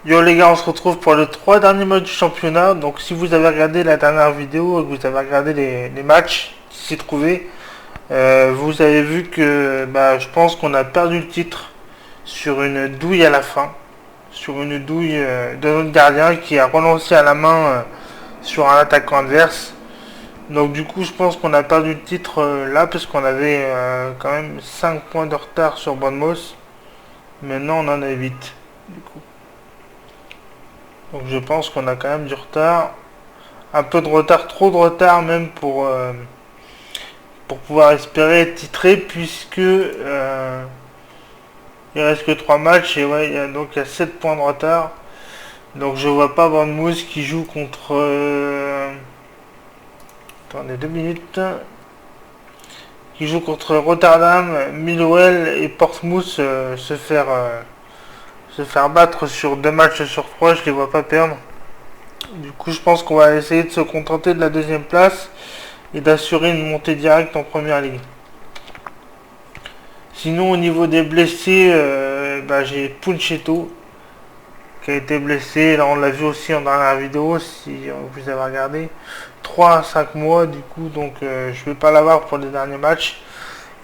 Yo les gars, on se retrouve pour les 3 derniers matchs du championnat. Donc si vous avez regardé la dernière vidéo et que vous avez regardé les matchs qui s'y trouvaient, vous avez vu que je pense qu'on a perdu le titre sur une douille à la fin. Sur une douille de notre gardien qui a relancé à la main sur un attaquant adverse. Donc du coup je pense qu'on a perdu le titre là parce qu'on avait quand même 5 points de retard sur Bournemouth. Maintenant on en a 8 du coup. Donc je pense qu'on a quand même du retard. Un peu de retard, trop de retard même pour pouvoir espérer être titré puisque il reste que 3 matchs et ouais, il y a 7 points de retard. Donc je vois pas Bournemouth qui joue contre... attendez 2 minutes. Qui joue contre Rotterdam, Millwall et Portsmouth se faire battre sur 2 matchs sur 3, je les vois pas perdre. Du coup, je pense qu'on va essayer de se contenter de la deuxième place et d'assurer une montée directe en première ligue. Sinon, au niveau des blessés, j'ai Punchetto qui a été blessé. Là, on l'a vu aussi en dernière vidéo, si vous avez regardé. 3 à 5 mois, du coup, donc je vais pas l'avoir pour les derniers matchs.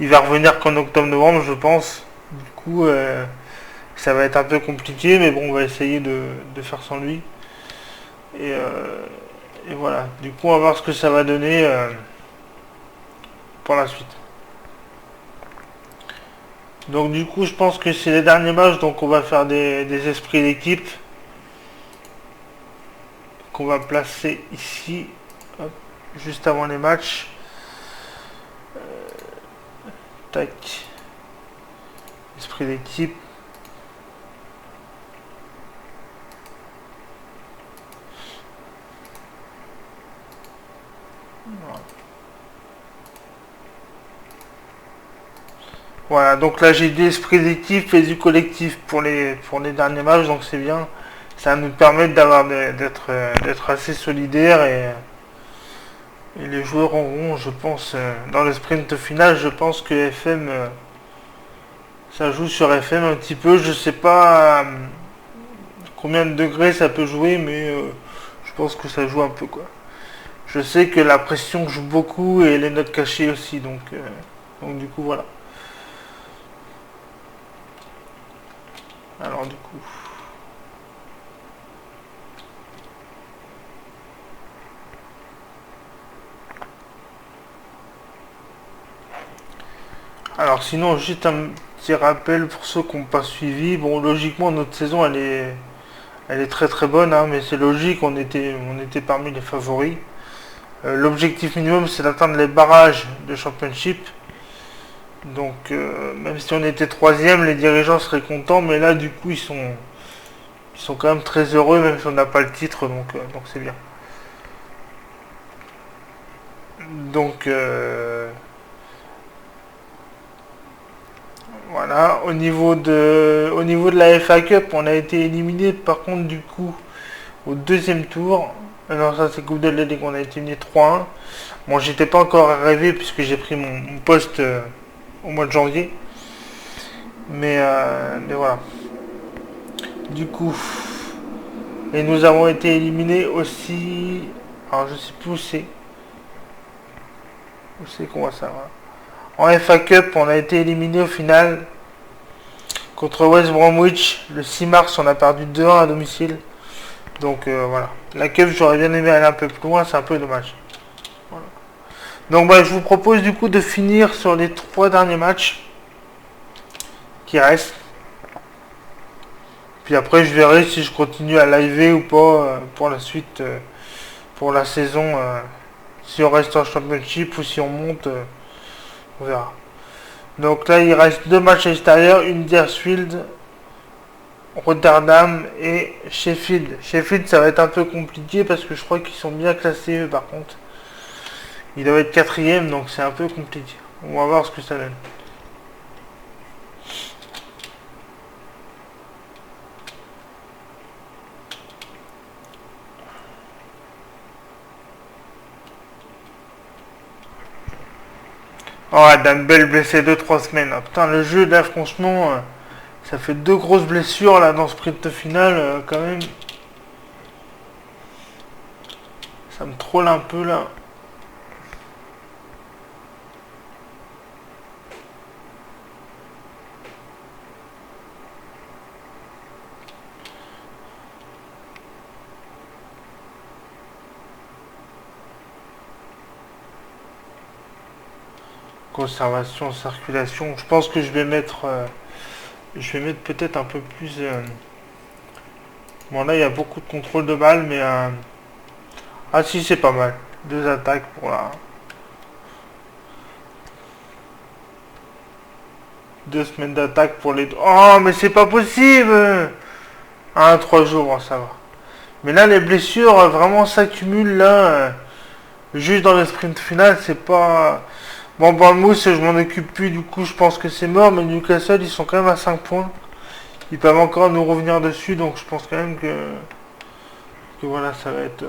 Il va revenir qu'en octobre-novembre, je pense. Du coup, ça va être un peu compliqué, mais bon, on va essayer de faire sans lui. Et voilà. Du coup, on va voir ce que ça va donner pour la suite. Donc du coup, je pense que c'est les derniers matchs, donc on va faire des esprits d'équipe qu'on va placer ici, hop, juste avant les matchs. Tac. Esprit d'équipe. Voilà, donc là j'ai du esprit d'équipe et du collectif pour les derniers matchs, donc c'est bien. Ça va nous permettre d'être assez solidaires et les joueurs auront, je pense, dans le sprint final, je pense que FM, ça joue sur FM un petit peu. Je sais pas combien de degrés ça peut jouer, mais je pense que ça joue un peu quoi. Je sais que la pression joue beaucoup et les notes cachées aussi, donc du coup voilà. Alors du coup. Alors sinon, juste un petit rappel pour ceux qui n'ont pas suivi. Bon, logiquement, notre saison, elle est très très bonne, hein, mais c'est logique, on était parmi les favoris. L'objectif minimum, c'est d'atteindre les barrages de Championship. Donc, même si on était troisième, les dirigeants seraient contents, mais là, du coup, ils sont quand même très heureux, même si on n'a pas le titre, donc c'est bien. Donc, voilà, au niveau de la FA Cup, on a été éliminé par contre du coup au deuxième tour. Non, ça c'est Coupe de la Ligue, on a été éliminé 3-1. Bon, j'étais pas encore arrivé puisque j'ai pris mon poste au mois de janvier. Mais voilà. Du coup, et nous avons été éliminés aussi. Alors je sais plus où c'est. Où c'est qu'on voit ça, voilà. En FA Cup, on a été éliminé au final contre West Bromwich. Le 6 mars, on a perdu 2-1 à domicile. Donc voilà. La Cup, j'aurais bien aimé aller un peu plus loin, c'est un peu dommage. Voilà. Donc je vous propose du coup de finir sur les 3 derniers matchs qui restent. Puis après, je verrai si je continue à live ou pas pour la suite, pour la saison. Si on reste en Championship ou si on monte, on verra. Donc là, il reste 2 matchs à l'extérieur, Huddersfield, Rotterdam et Sheffield. Sheffield, ça va être un peu compliqué parce que je crois qu'ils sont bien classés eux par contre. Ils doivent être 4ème, donc c'est un peu compliqué. On va voir ce que ça donne. Oh, Adam Bell blessé 2-3 semaines. Ah, putain, le jeu là, franchement, Ça fait 2 grosses blessures là dans ce sprint final quand même. Ça me troll un peu là. Conservation, circulation. Je pense que je vais mettre peut-être un peu plus. Bon là il y a beaucoup de contrôle de balles, mais ah si c'est pas mal. 2 attaques pour la. 2 semaines d'attaque pour les. Oh mais c'est pas possible. 3 jours, bon, ça va. Mais là les blessures vraiment s'accumulent là. Juste dans le sprint final, c'est pas. Bon, Bournemouth, je m'en occupe plus, du coup, je pense que c'est mort, mais Newcastle, ils sont quand même à 5 points. Ils peuvent encore nous revenir dessus, donc je pense quand même que voilà, ça va être.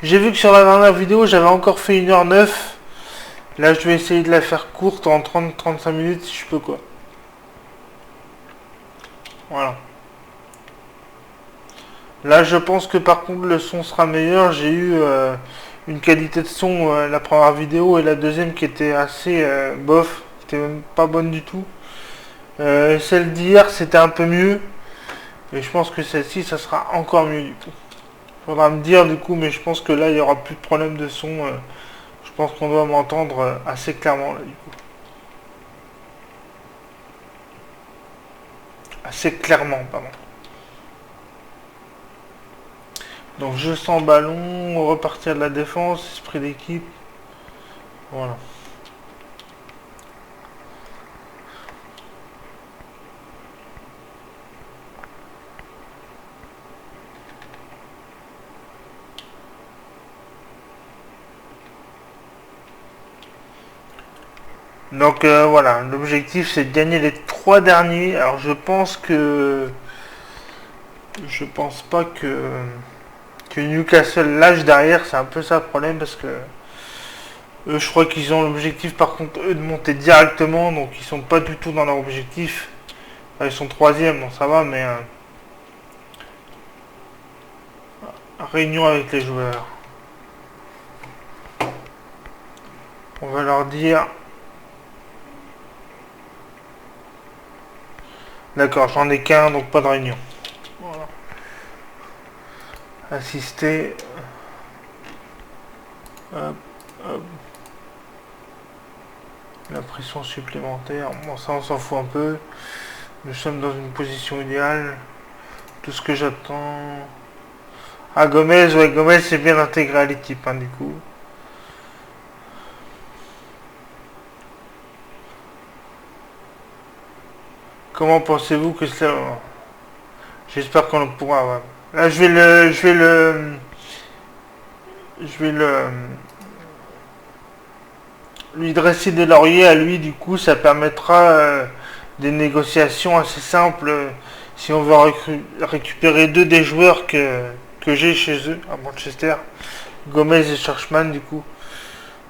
J'ai vu que sur la dernière vidéo, j'avais encore fait 1h09. Là, je vais essayer de la faire courte en 30-35 minutes si je peux, quoi. Voilà. Là, je pense que par contre, le son sera meilleur. J'ai eu une qualité de son la première vidéo et la deuxième qui était assez bof. C'était même pas bonne du tout. Celle d'hier, c'était un peu mieux. Et je pense que celle-ci, ça sera encore mieux du coup. Faudra me dire du coup, mais je pense que là, il n'y aura plus de problème de son. Je pense qu'on doit m'entendre assez clairement là du coup. Assez clairement, pardon. Donc je sens ballon, repartir de la défense, esprit d'équipe. Voilà. Donc voilà, l'objectif c'est de gagner les 3 derniers. Alors je pense que je pense pas que Newcastle lâche derrière, c'est un peu ça le problème parce que eux je crois qu'ils ont l'objectif par contre eux de monter directement, donc ils sont pas du tout dans leur objectif. Enfin, ils sont 3e, bon ça va, mais réunion avec les joueurs. On va leur dire. D'accord, j'en ai qu'un, donc pas de réunion. Voilà. Assister. Hop, hop. La pression supplémentaire. Bon, ça on s'en fout un peu. Nous sommes dans une position idéale. Tout ce que j'attends. Ah, Gomez, ouais, Gomez c'est bien intégré à l'équipe, hein, du coup. Comment pensez-vous que cela. J'espère qu'on le pourra, ouais. Là, je vais lui dresser des lauriers à lui, du coup, ça permettra des négociations assez simples si on veut récupérer 2 des joueurs que j'ai chez eux, à Manchester, Gomez et Schwartzman, du coup.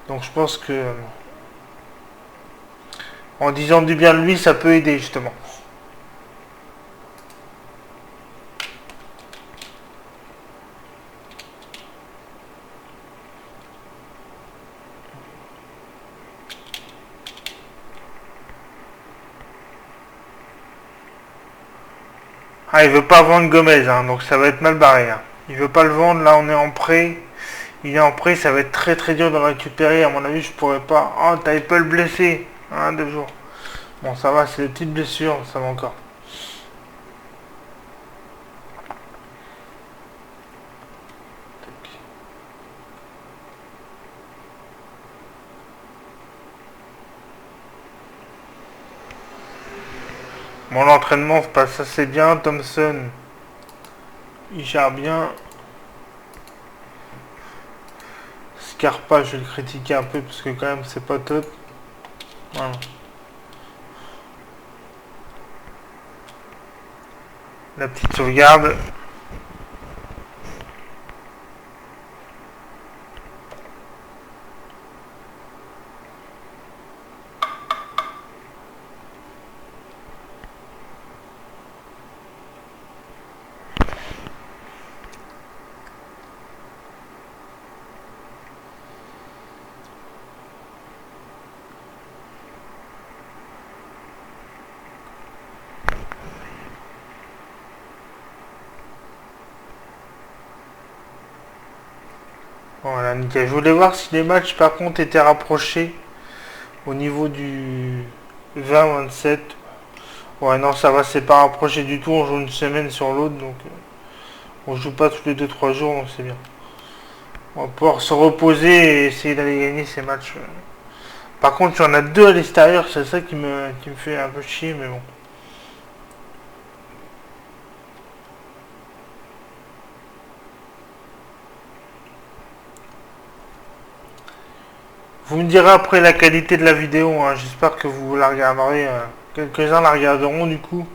Donc je pense que en disant du bien de lui, ça peut aider, justement. Ah, il veut pas vendre Gomez, hein, donc ça va être mal barré. Hein. Il veut pas le vendre, là on est en prêt. Il est en prêt, ça va être très très dur de le récupérer. À mon avis, je pourrais pas. Oh, t'as Apple blessé. 2 jours. Bon, ça va, c'est des petites blessures, ça va encore. Bon, l'entraînement se passe assez bien. Thompson, il gère bien. Scarpa, je vais le critiquer un peu parce que quand même c'est pas top. Voilà. La petite sauvegarde. Voilà, nickel. Je voulais voir si les matchs par contre étaient rapprochés au niveau du 20-27. Ouais, non, ça va, c'est pas rapproché du tout. On joue une semaine sur l'autre, donc on joue pas tous les 2-3 jours, donc c'est bien. On va pouvoir se reposer et essayer d'aller gagner ces matchs. Par contre, il y en a deux à l'extérieur, c'est ça qui me fait un peu chier, mais bon. Vous me direz après la qualité de la vidéo, hein. J'espère que vous la regarderez. Quelques-uns la regarderont du coup.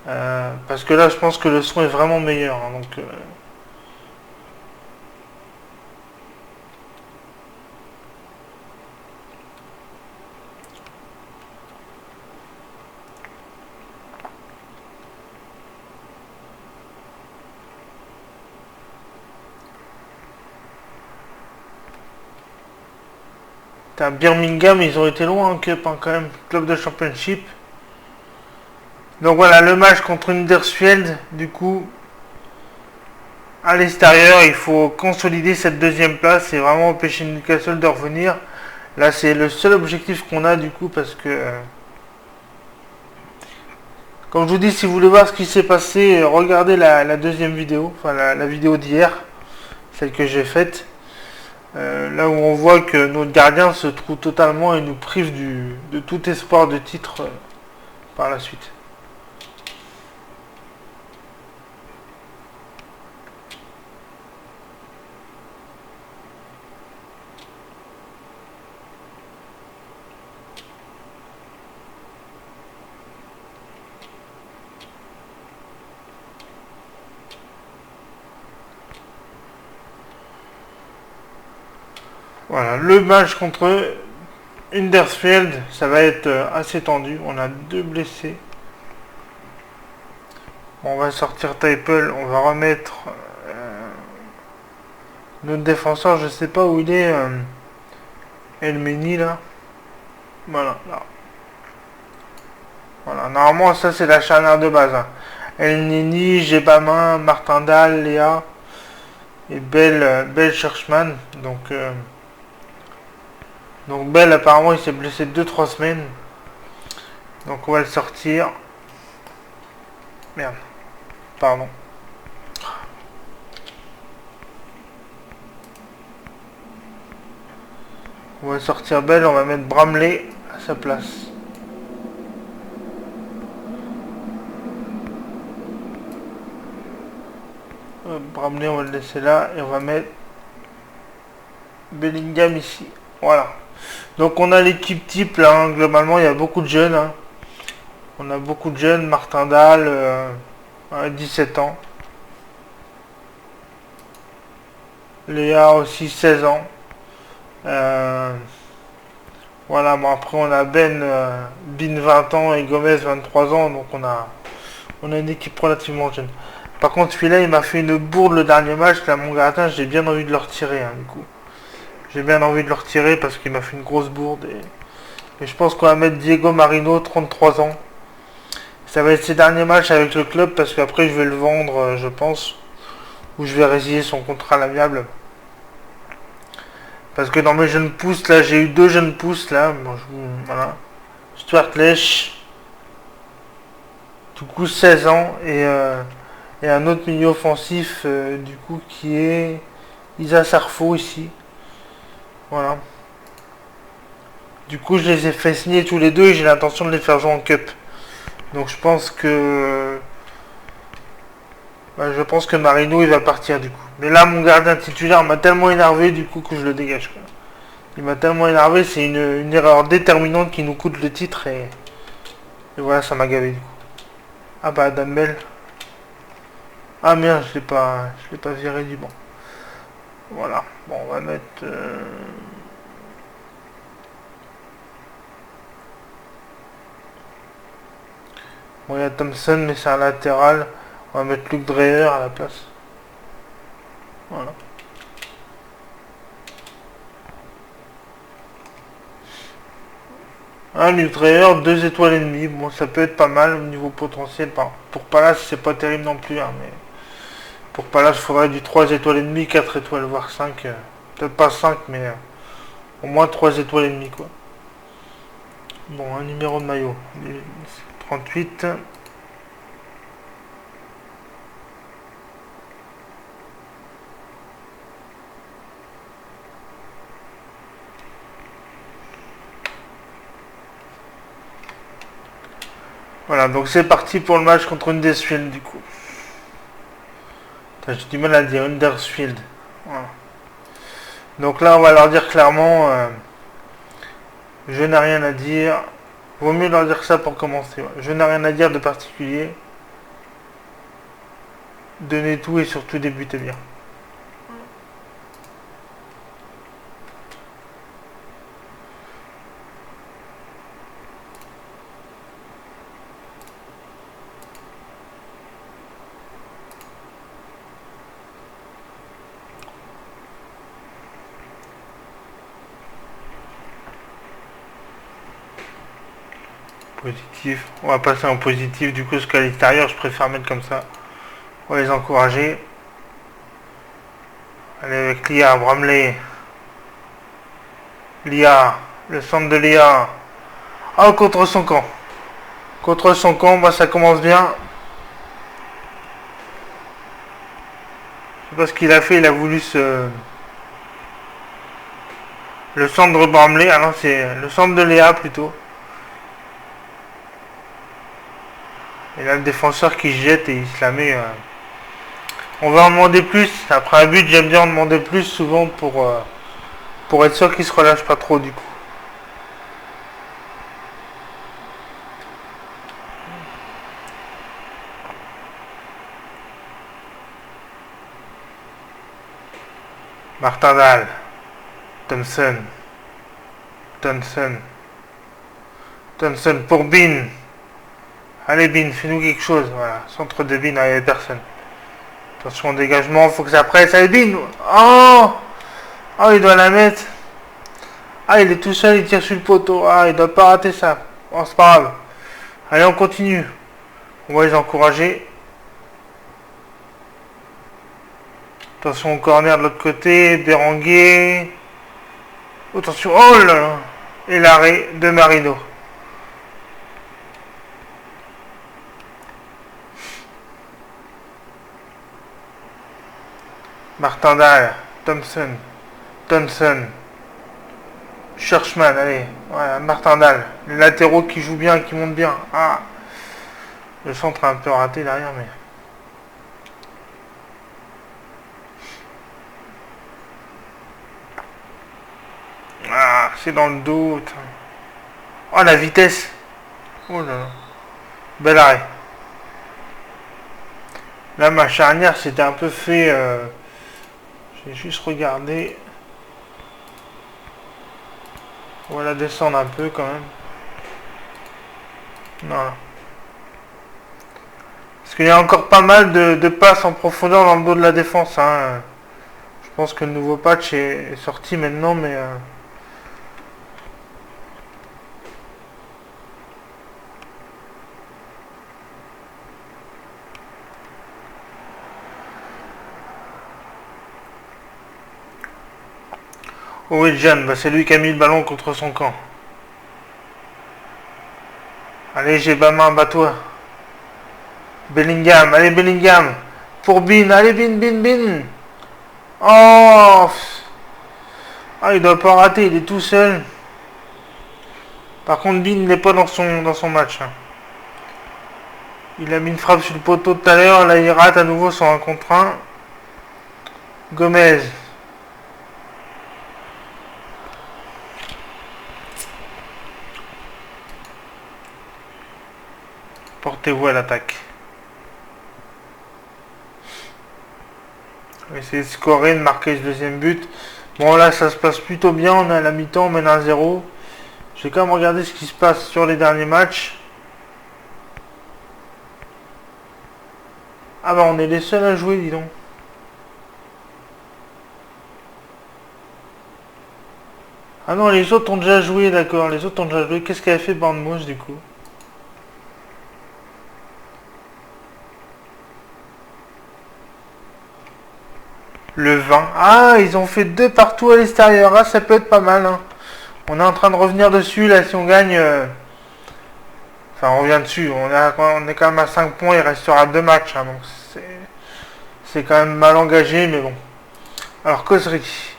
Parce que là, je pense que le son est vraiment meilleur, hein, donc, Birmingham, ils ont été loin en Cup, hein, quand même. Club de Championship. Donc voilà, le match contre Huddersfield, du coup, à l'extérieur, il faut consolider cette deuxième place et vraiment empêcher Newcastle de revenir. Là, c'est le seul objectif qu'on a, du coup, parce que... comme je vous dis, si vous voulez voir ce qui s'est passé, regardez la deuxième vidéo, enfin la vidéo d'hier, celle que j'ai faite. Là où on voit que notre gardien se trouve totalement et nous prive de tout espoir de titre par la suite. Voilà, le match contre Huddersfield, ça va être assez tendu. On a deux blessés. Bon, on va sortir Teipel, on va remettre notre défenseur, je sais pas où il est, Elmeni là. Voilà, là. Voilà, normalement ça c'est la charnière de base, hein. Elneny, Gebama, Martindale, Léa et Bell Churchman. Donc Bell apparemment il s'est blessé 2-3 semaines. Donc on va le sortir. Merde. Pardon. On va sortir Bell, on va mettre Bramley à sa place. Bramley on va le laisser là et on va mettre Bellingham ici. Voilà. Donc on a l'équipe type là, hein. Globalement il y a beaucoup de jeunes, hein. On a beaucoup de jeunes, Martindale, 17 ans. Léa aussi 16 ans. Voilà, bon après on a Bin 20 ans et Gomez 23 ans, donc on a une équipe relativement jeune. Par contre celui-là il m'a fait une bourde le dernier match, là mon gardien j'ai bien envie de le retirer, hein, du coup. J'ai bien envie de le retirer parce qu'il m'a fait une grosse bourde et je pense qu'on va mettre Diego Marino, 33 ans. Ça va être ses derniers matchs avec le club parce qu'après je vais le vendre, je pense, ou je vais résilier son contrat à l'amiable. Parce que dans mes jeunes pousses, là, j'ai eu deux jeunes pousses, là. Bon, voilà. Stuart Lesch, du coup, 16 ans. Et un autre milieu offensif, du coup, qui est Isa Sarfo, ici. Voilà. Du coup, je les ai fait signer tous les deux et j'ai l'intention de les faire jouer en cup. Donc, je pense que... je pense que Marino, il va partir, du coup. Mais là, mon gardien titulaire m'a tellement énervé, du coup, que je le dégage, quoi. Il m'a tellement énervé, c'est une erreur déterminante qui nous coûte le titre et voilà, ça m'a gavé du coup. Ah bah Adam Bell. Ah merde, je l'ai pas viré du banc. Voilà, bon on va mettre... Bon il y a Thompson mais c'est un latéral. On va mettre Luke Dreher à la place. Voilà. Un Lutrayer, 2 étoiles et demie. Bon, ça peut être pas mal au niveau potentiel. Pour Palace, c'est pas terrible non plus, hein, mais pour Palace, il faudrait du 3 étoiles et demie, 4 étoiles, voire 5. Peut-être pas 5, mais au moins 3 étoiles et demie, quoi. Bon, un numéro de maillot. 38. Voilà, donc c'est parti pour le match contre Huddersfield, du coup. J'ai du mal à dire, Huddersfield. Voilà. Donc là, on va leur dire clairement, je n'ai rien à dire. Vaut mieux leur dire ça pour commencer. Ouais. Je n'ai rien à dire de particulier. Donnez tout et surtout débutez bien. Positif. On va passer en positif. Du coup, parce qu'à l'extérieur, je préfère mettre comme ça. On va les encourager. Allez, avec Lia, Bramley. Lia, le centre de Lia. Ah, contre son camp. Contre son camp, moi, ça commence bien. Je sais pas ce qu'il a fait. Il a voulu se... Le centre de Bramley. Ah non, c'est le centre de Lia, plutôt. Et là, le défenseur qui se jette et il se la met... On va en demander plus. Après un but, j'aime bien en demander plus, souvent, pour être sûr qu'il se relâche pas trop, du coup. Martindale. Thompson. Thompson pour Bean. Allez Bean, fais-nous quelque chose. Voilà, centre de Bean, il n'y avait personne. Attention au dégagement, faut que ça presse. Allez Bean. Oh, oh, il doit la mettre. Ah, il est tout seul, il tire sur le poteau. Ah, il doit pas rater ça. Oh, c'est pas grave. Allez, on continue. On va les encourager. Attention au corner de l'autre côté. Berenguer. Attention. Oh là là. Et l'arrêt de Marino. Martindale. Thompson. Churchman, allez. Voilà, Martindale. Les latéraux qui jouent bien, qui montent bien. Ah. Le centre a un peu raté derrière, mais... Ah, c'est dans le dos. Oh, la vitesse. Oh là là. Bel arrêt. Là, ma charnière, c'était un peu fait... J'ai juste regardé. On va la descendre un peu, quand même. Non. Parce qu'il y a encore pas mal de passes en profondeur dans le dos de la défense. Hein. Je pense que le nouveau patch est sorti maintenant, mais... Oui, Jeanne, bah c'est lui qui a mis le ballon contre son camp. Allez, j'ai Bama, bats-toi. Bellingham, allez Bellingham. Pour Bin, allez Bin. Oh. Ah, il doit pas rater, il est tout seul. Par contre, Bin n'est pas dans son match. Hein. Il a mis une frappe sur le poteau tout à l'heure, là il rate à nouveau sur un contre 1. Gomez. Portez-vous à l'attaque. On va essayer de scorer, de marquer ce deuxième but. Bon là ça se passe plutôt bien, on est à la mi-temps, on mène 1-0. Je vais quand même regarder ce qui se passe sur les derniers matchs. Ah bah on est les seuls à jouer, dis donc. Ah non, les autres ont déjà joué, d'accord, les autres ont déjà joué. Qu'est-ce qu'avait fait Bournemouth du coup? Le 20. Ah, ils ont fait 2 partout à l'extérieur. Ah, ça peut être pas mal. Hein. On est en train de revenir dessus. Là, si on gagne... Enfin, on revient dessus. On est quand même à 5 points. Il restera 2 matchs. Hein, donc, c'est quand même mal engagé. Mais bon. Alors, causerie.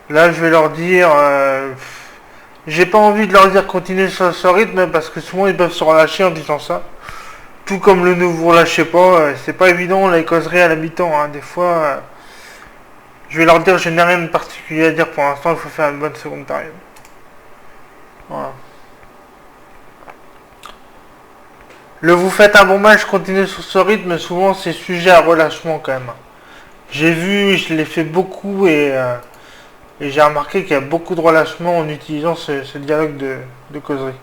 Là, je vais leur dire... j'ai pas envie de leur dire continuer sur ce rythme. Parce que souvent, ils peuvent se relâcher en disant ça. Tout comme le ne vous relâchez pas. C'est pas évident, les causeries à la mi-temps. Hein. Des fois... je vais leur dire, je n'ai rien de particulier à dire pour l'instant, il faut faire une bonne seconde période. Voilà. Le vous faites un bon match, continuez sur ce rythme, souvent c'est sujet à relâchement quand même. J'ai vu, je l'ai fait beaucoup et j'ai remarqué qu'il y a beaucoup de relâchement en utilisant ce dialogue de causerie.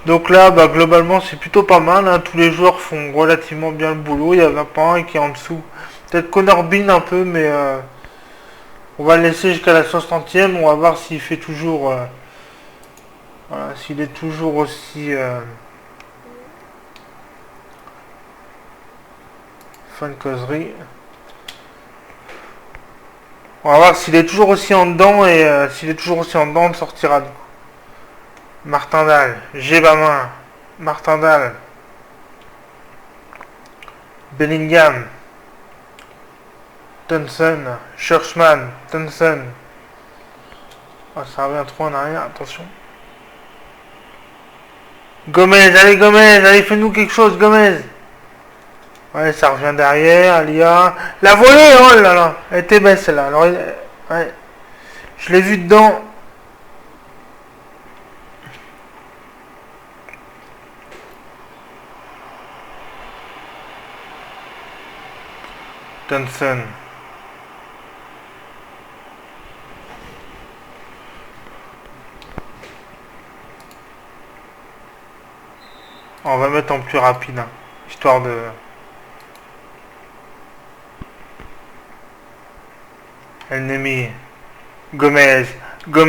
Donc là, bah, globalement c'est plutôt pas mal, hein. Tous les joueurs font relativement bien le boulot, il n'y en a pas un qui est en dessous. Peut-être Connor Bean un peu, mais on va le laisser jusqu'à la 60e, on va voir s'il fait toujours... voilà, s'il est toujours aussi... fin de causerie. On va voir s'il est toujours aussi en dedans, et s'il est toujours aussi en dedans, on sortira. Martindale, Gébamin, Martindale, Bellingham, Thompson, Schurchman, Thompson. Oh, ça revient trop en arrière, attention. Gomez, allez, fais-nous quelque chose, Gomez. Ouais, ça revient derrière, Alia. La volée, oh là là, elle était belle celle-là. Alors, ouais, je l'ai vu dedans. Thompson. On va mettre en plus rapide, hein, histoire de... Ennemi. Gomez, le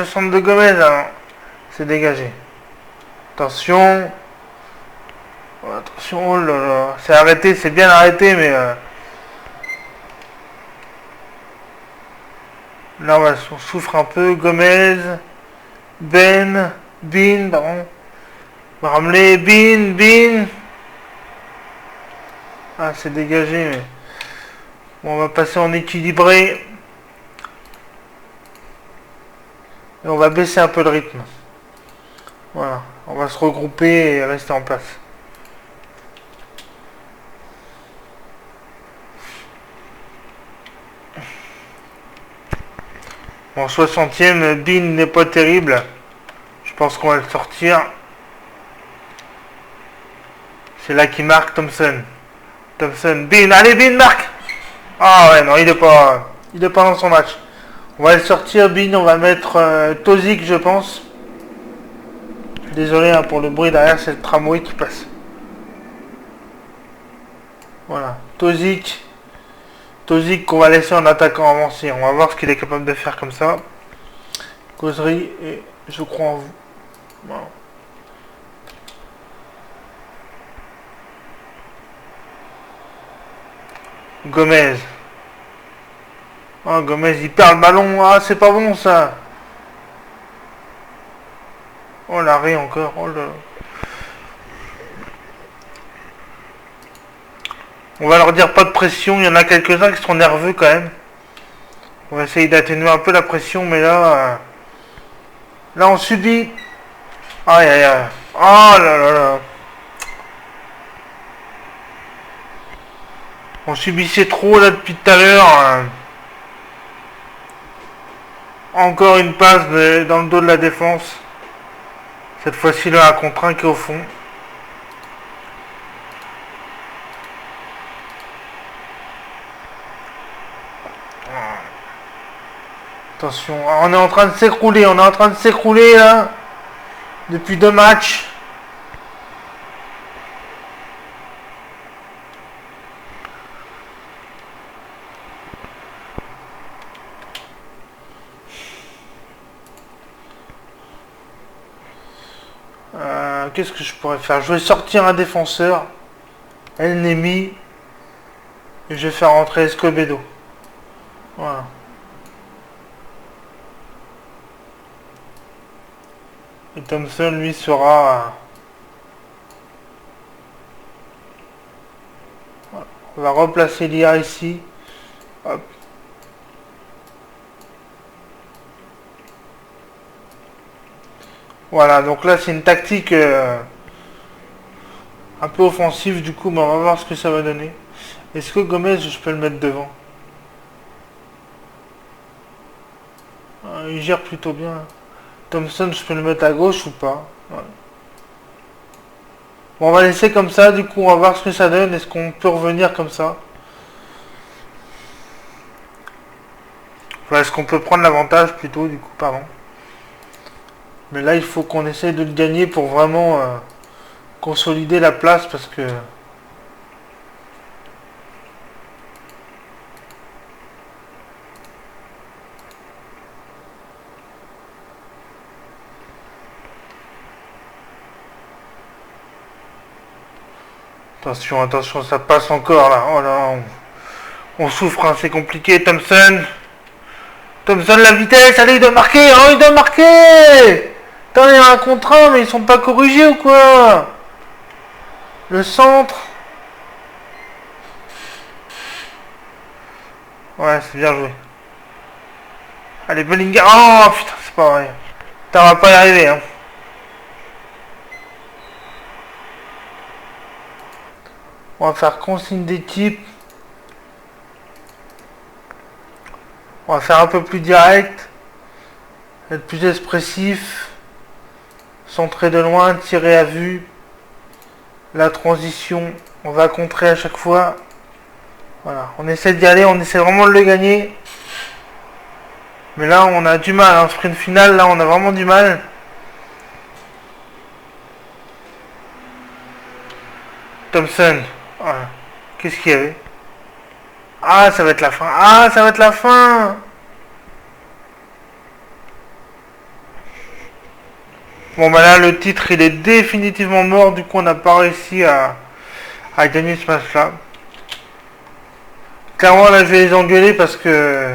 centre de Gomez, hein. C'est dégagé. Attention. Oh, attention, oh là là. C'est arrêté, c'est bien arrêté, mais... là, on souffre un peu. Gomez. Bean, pardon. Ramley, Bean. Ah, c'est dégagé, mais... Bon, on va passer en équilibré. Et on va baisser un peu le rythme. Voilà. On va se regrouper et rester en place. Bon, 60e, Bean n'est pas terrible. Je pense qu'on va le sortir. C'est là qu'il marque Thompson. Bean, allez Bean, marque. Ah ouais, non, il est pas dans son match. On va le sortir, Bean, on va mettre Tozic, je pense. Désolé hein, pour le bruit derrière, c'est le tramway qui passe. Voilà, Tozic qu'on va laisser en attaquant avancé. On va voir ce qu'il est capable de faire comme ça. Causerie, et je crois en vous. Voilà. Gomez. Oh, Gomez, il perd le ballon. Ah, c'est pas bon, ça. Oh, l'arrêt encore. Oh là. On va leur dire pas de pression. Il y en a quelques-uns qui sont nerveux, quand même. On va essayer d'atténuer un peu la pression, mais là... là, on subit. Aïe, aïe, aïe. Oh là là là. On subissait trop, là, depuis tout à l'heure. Encore une passe dans le dos de la défense. Cette fois-ci, là, un contre un qui est au fond. Attention, on est en train de s'écrouler, là. Depuis 2 matchs. Qu'est-ce que je pourrais faire? Je vais sortir un défenseur. El Nemi. Et je vais faire rentrer Escobedo. Voilà. Et Thompson, lui, sera... Voilà. On va replacer l'IA ici. Hop. Voilà, donc là, c'est une tactique un peu offensive, du coup, mais on va voir ce que ça va donner. Est-ce que Gomez, je peux le mettre devant? Il gère plutôt bien. Thompson, je peux le mettre à gauche ou pas? Ouais. Bon, on va laisser comme ça, du coup, on va voir ce que ça donne. Est-ce qu'on peut revenir comme ça? Enfin, est-ce qu'on peut prendre l'avantage plutôt, du coup, pardon. Mais là, il faut qu'on essaye de le gagner pour vraiment consolider la place parce que... Attention, attention, ça passe encore là. Oh là, on souffre, hein, c'est compliqué. Thompson. Thompson, la vitesse, allez, il doit marquer. Oh, il doit marquer. Attends, il y a un contre un, mais ils sont pas corrigés ou quoi? Le centre. Ouais, c'est bien joué. Allez, Bellingham. Oh putain, c'est pas vrai. Ça va pas y arriver, hein. On va faire consigne d'équipe. On va faire un peu plus direct. Être plus expressif. Centrer de loin, tirer à vue. La transition, on va contrer à chaque fois. Voilà, on essaie d'y aller, on essaie vraiment de le gagner. Mais là, on a du mal, hein. Sprint final, là, on a vraiment du mal. Thompson. Voilà. Qu'est-ce qu'il y avait? Ah, ça va être la fin. Ah, ça va être la fin. Bon, bah là, le titre, il est définitivement mort. Du coup, on n'a pas réussi à gagner ce match-là. Clairement, là, je vais les engueuler parce que...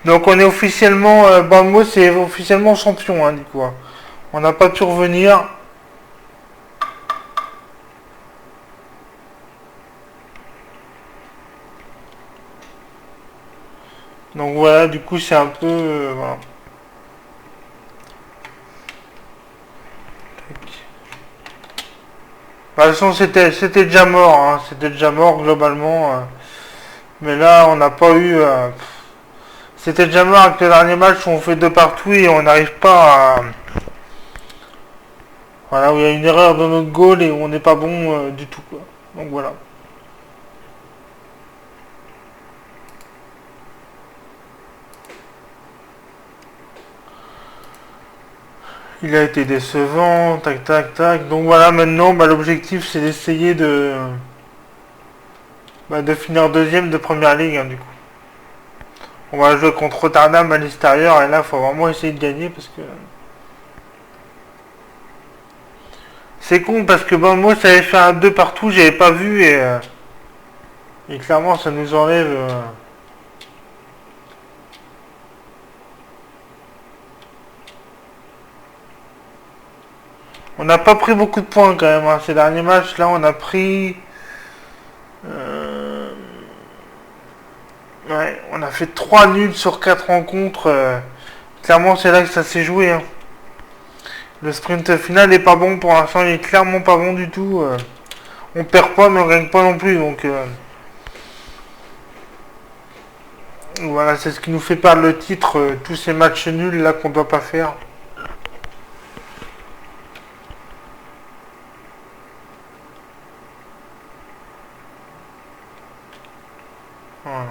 Donc, on est officiellement... Bournemouth, c'est officiellement champion, hein, du coup. Hein. On n'a pas pu revenir. Donc voilà, du coup c'est un peu... voilà. De toute façon c'était déjà mort, hein. C'était déjà mort globalement. Mais là on n'a pas eu... c'était déjà mort avec le dernier match où on fait deux partout et on n'arrive pas à... Voilà, où il y a une erreur dans notre goal et où on n'est pas bon du tout, quoi. Donc voilà. Il a été décevant, tac tac tac. Donc voilà, maintenant bah, l'objectif c'est d'essayer de finir deuxième de première ligue, hein, du coup. On va jouer contre Rotterdam à l'extérieur et là il faut vraiment essayer de gagner parce que... C'est con parce que bon, moi ça avait fait un 2 partout, j'avais pas vu et clairement ça nous enlève... On n'a pas pris beaucoup de points quand même, hein. Ces derniers matchs là on a pris... Ouais, on a fait 3 nuls sur 4 rencontres. Clairement c'est là que ça s'est joué, hein. Le sprint final est pas bon pour l'instant, il est clairement pas bon du tout. On perd pas mais on gagne pas non plus, donc... Voilà, c'est ce qui nous fait perdre le titre, tous ces matchs nuls là qu'on doit pas faire. Voilà.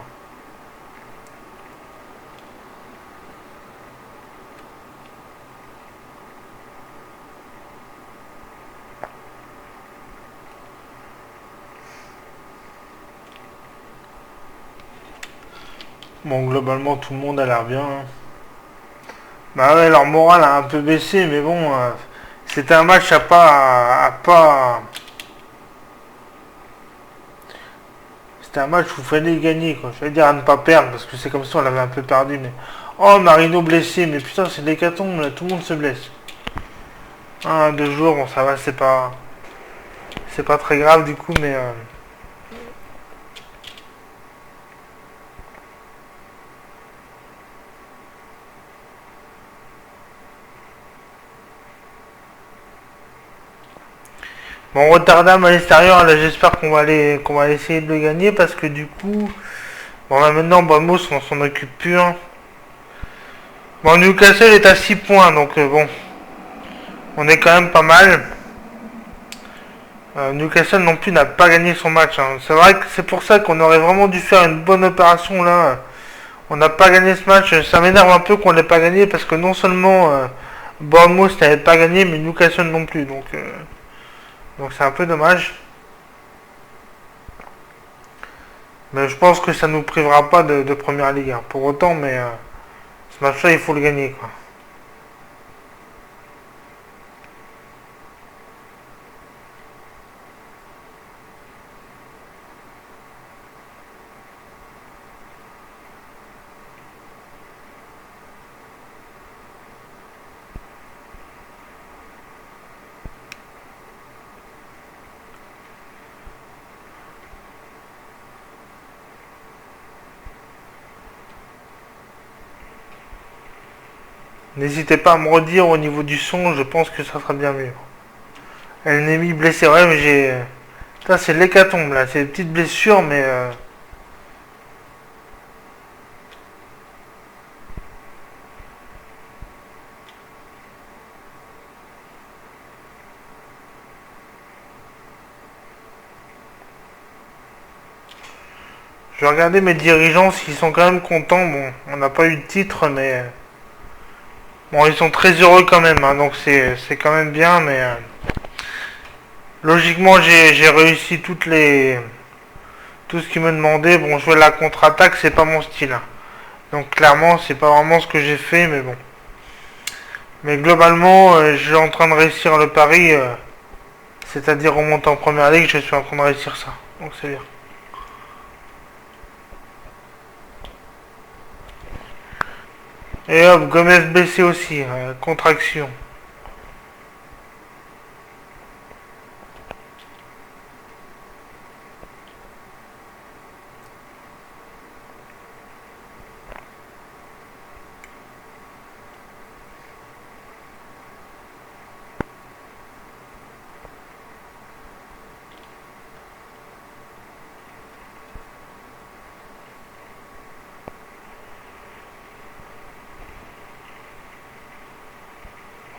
Bon, globalement, tout le monde a l'air bien, hein. Bah ouais, leur morale a un peu baissé, mais bon, c'était un match à pas. C'était un match où il fallait gagner, quoi. Je vais dire à ne pas perdre, parce que c'est comme ça on l'avait un peu perdu, mais. Oh, Marino blessé, mais putain, c'est l'hécatombe, là, tout le monde se blesse. Un, 2 jours, bon, ça va, c'est pas. C'est pas très grave du coup, mais. Bon, Rotterdam à l'extérieur, là j'espère qu'on va essayer de le gagner parce que du coup, bon là maintenant Bournemouth on s'en occupe plus, hein. Bon, Newcastle est à 6 points donc bon, on est quand même pas mal. Newcastle non plus n'a pas gagné son match, hein. C'est vrai que c'est pour ça qu'on aurait vraiment dû faire une bonne opération là. On n'a pas gagné ce match, ça m'énerve un peu qu'on l'ait pas gagné parce que non seulement Bournemouth n'avait pas gagné mais Newcastle non plus, donc c'est un peu dommage. Mais je pense que ça nous privera pas de première ligue, hein. Pour autant, mais ce match-là, il faut le gagner, quoi. N'hésitez pas à me redire au niveau du son, je pense que ça sera bien mieux. Ennemi blessé, ouais, mais j'ai. Ça, c'est l'hécatombe, là. C'est des petites blessures, mais. Je vais regarder mes dirigeants s'ils sont quand même contents. Bon, on n'a pas eu de titre, mais. Bon, ils sont très heureux quand même, hein, donc c'est quand même bien, mais. Logiquement, j'ai réussi tout ce qu'ils me demandaient. Bon, jouer la contre-attaque, c'est pas mon style, hein. Donc clairement, c'est pas vraiment ce que j'ai fait, mais bon. Mais globalement, je suis en train de réussir le pari, c'est-à-dire remonter en première ligue, je suis en train de réussir ça. Donc c'est bien. Et hop, Gomez blessé aussi, contraction.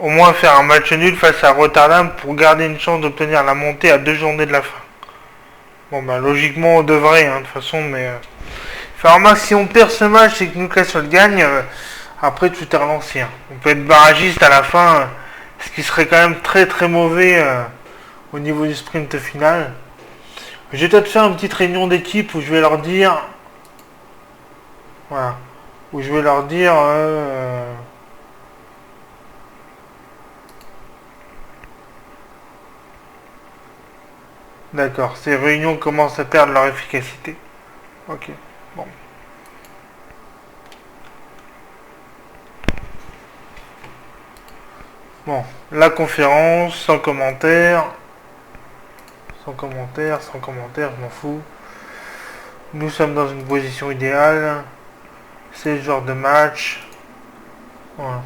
Au moins faire un match nul face à Rotterdam pour garder une chance d'obtenir la montée à 2 journées de la fin. Bon bah logiquement on devrait, hein, de toute façon, mais... Enfin, si on perd ce match et que Newcastle gagne, après tout est relancé, hein. On peut être barragiste à la fin, ce qui serait quand même très très mauvais au niveau du sprint final. Je vais peut-être faire une petite réunion d'équipe où je vais leur dire... Voilà. Où je vais leur dire... D'accord, ces réunions commencent à perdre leur efficacité. Ok, bon. Bon, la conférence, sans commentaire. Sans commentaire, sans commentaire, je m'en fous. Nous sommes dans une position idéale. C'est le genre de match. Voilà.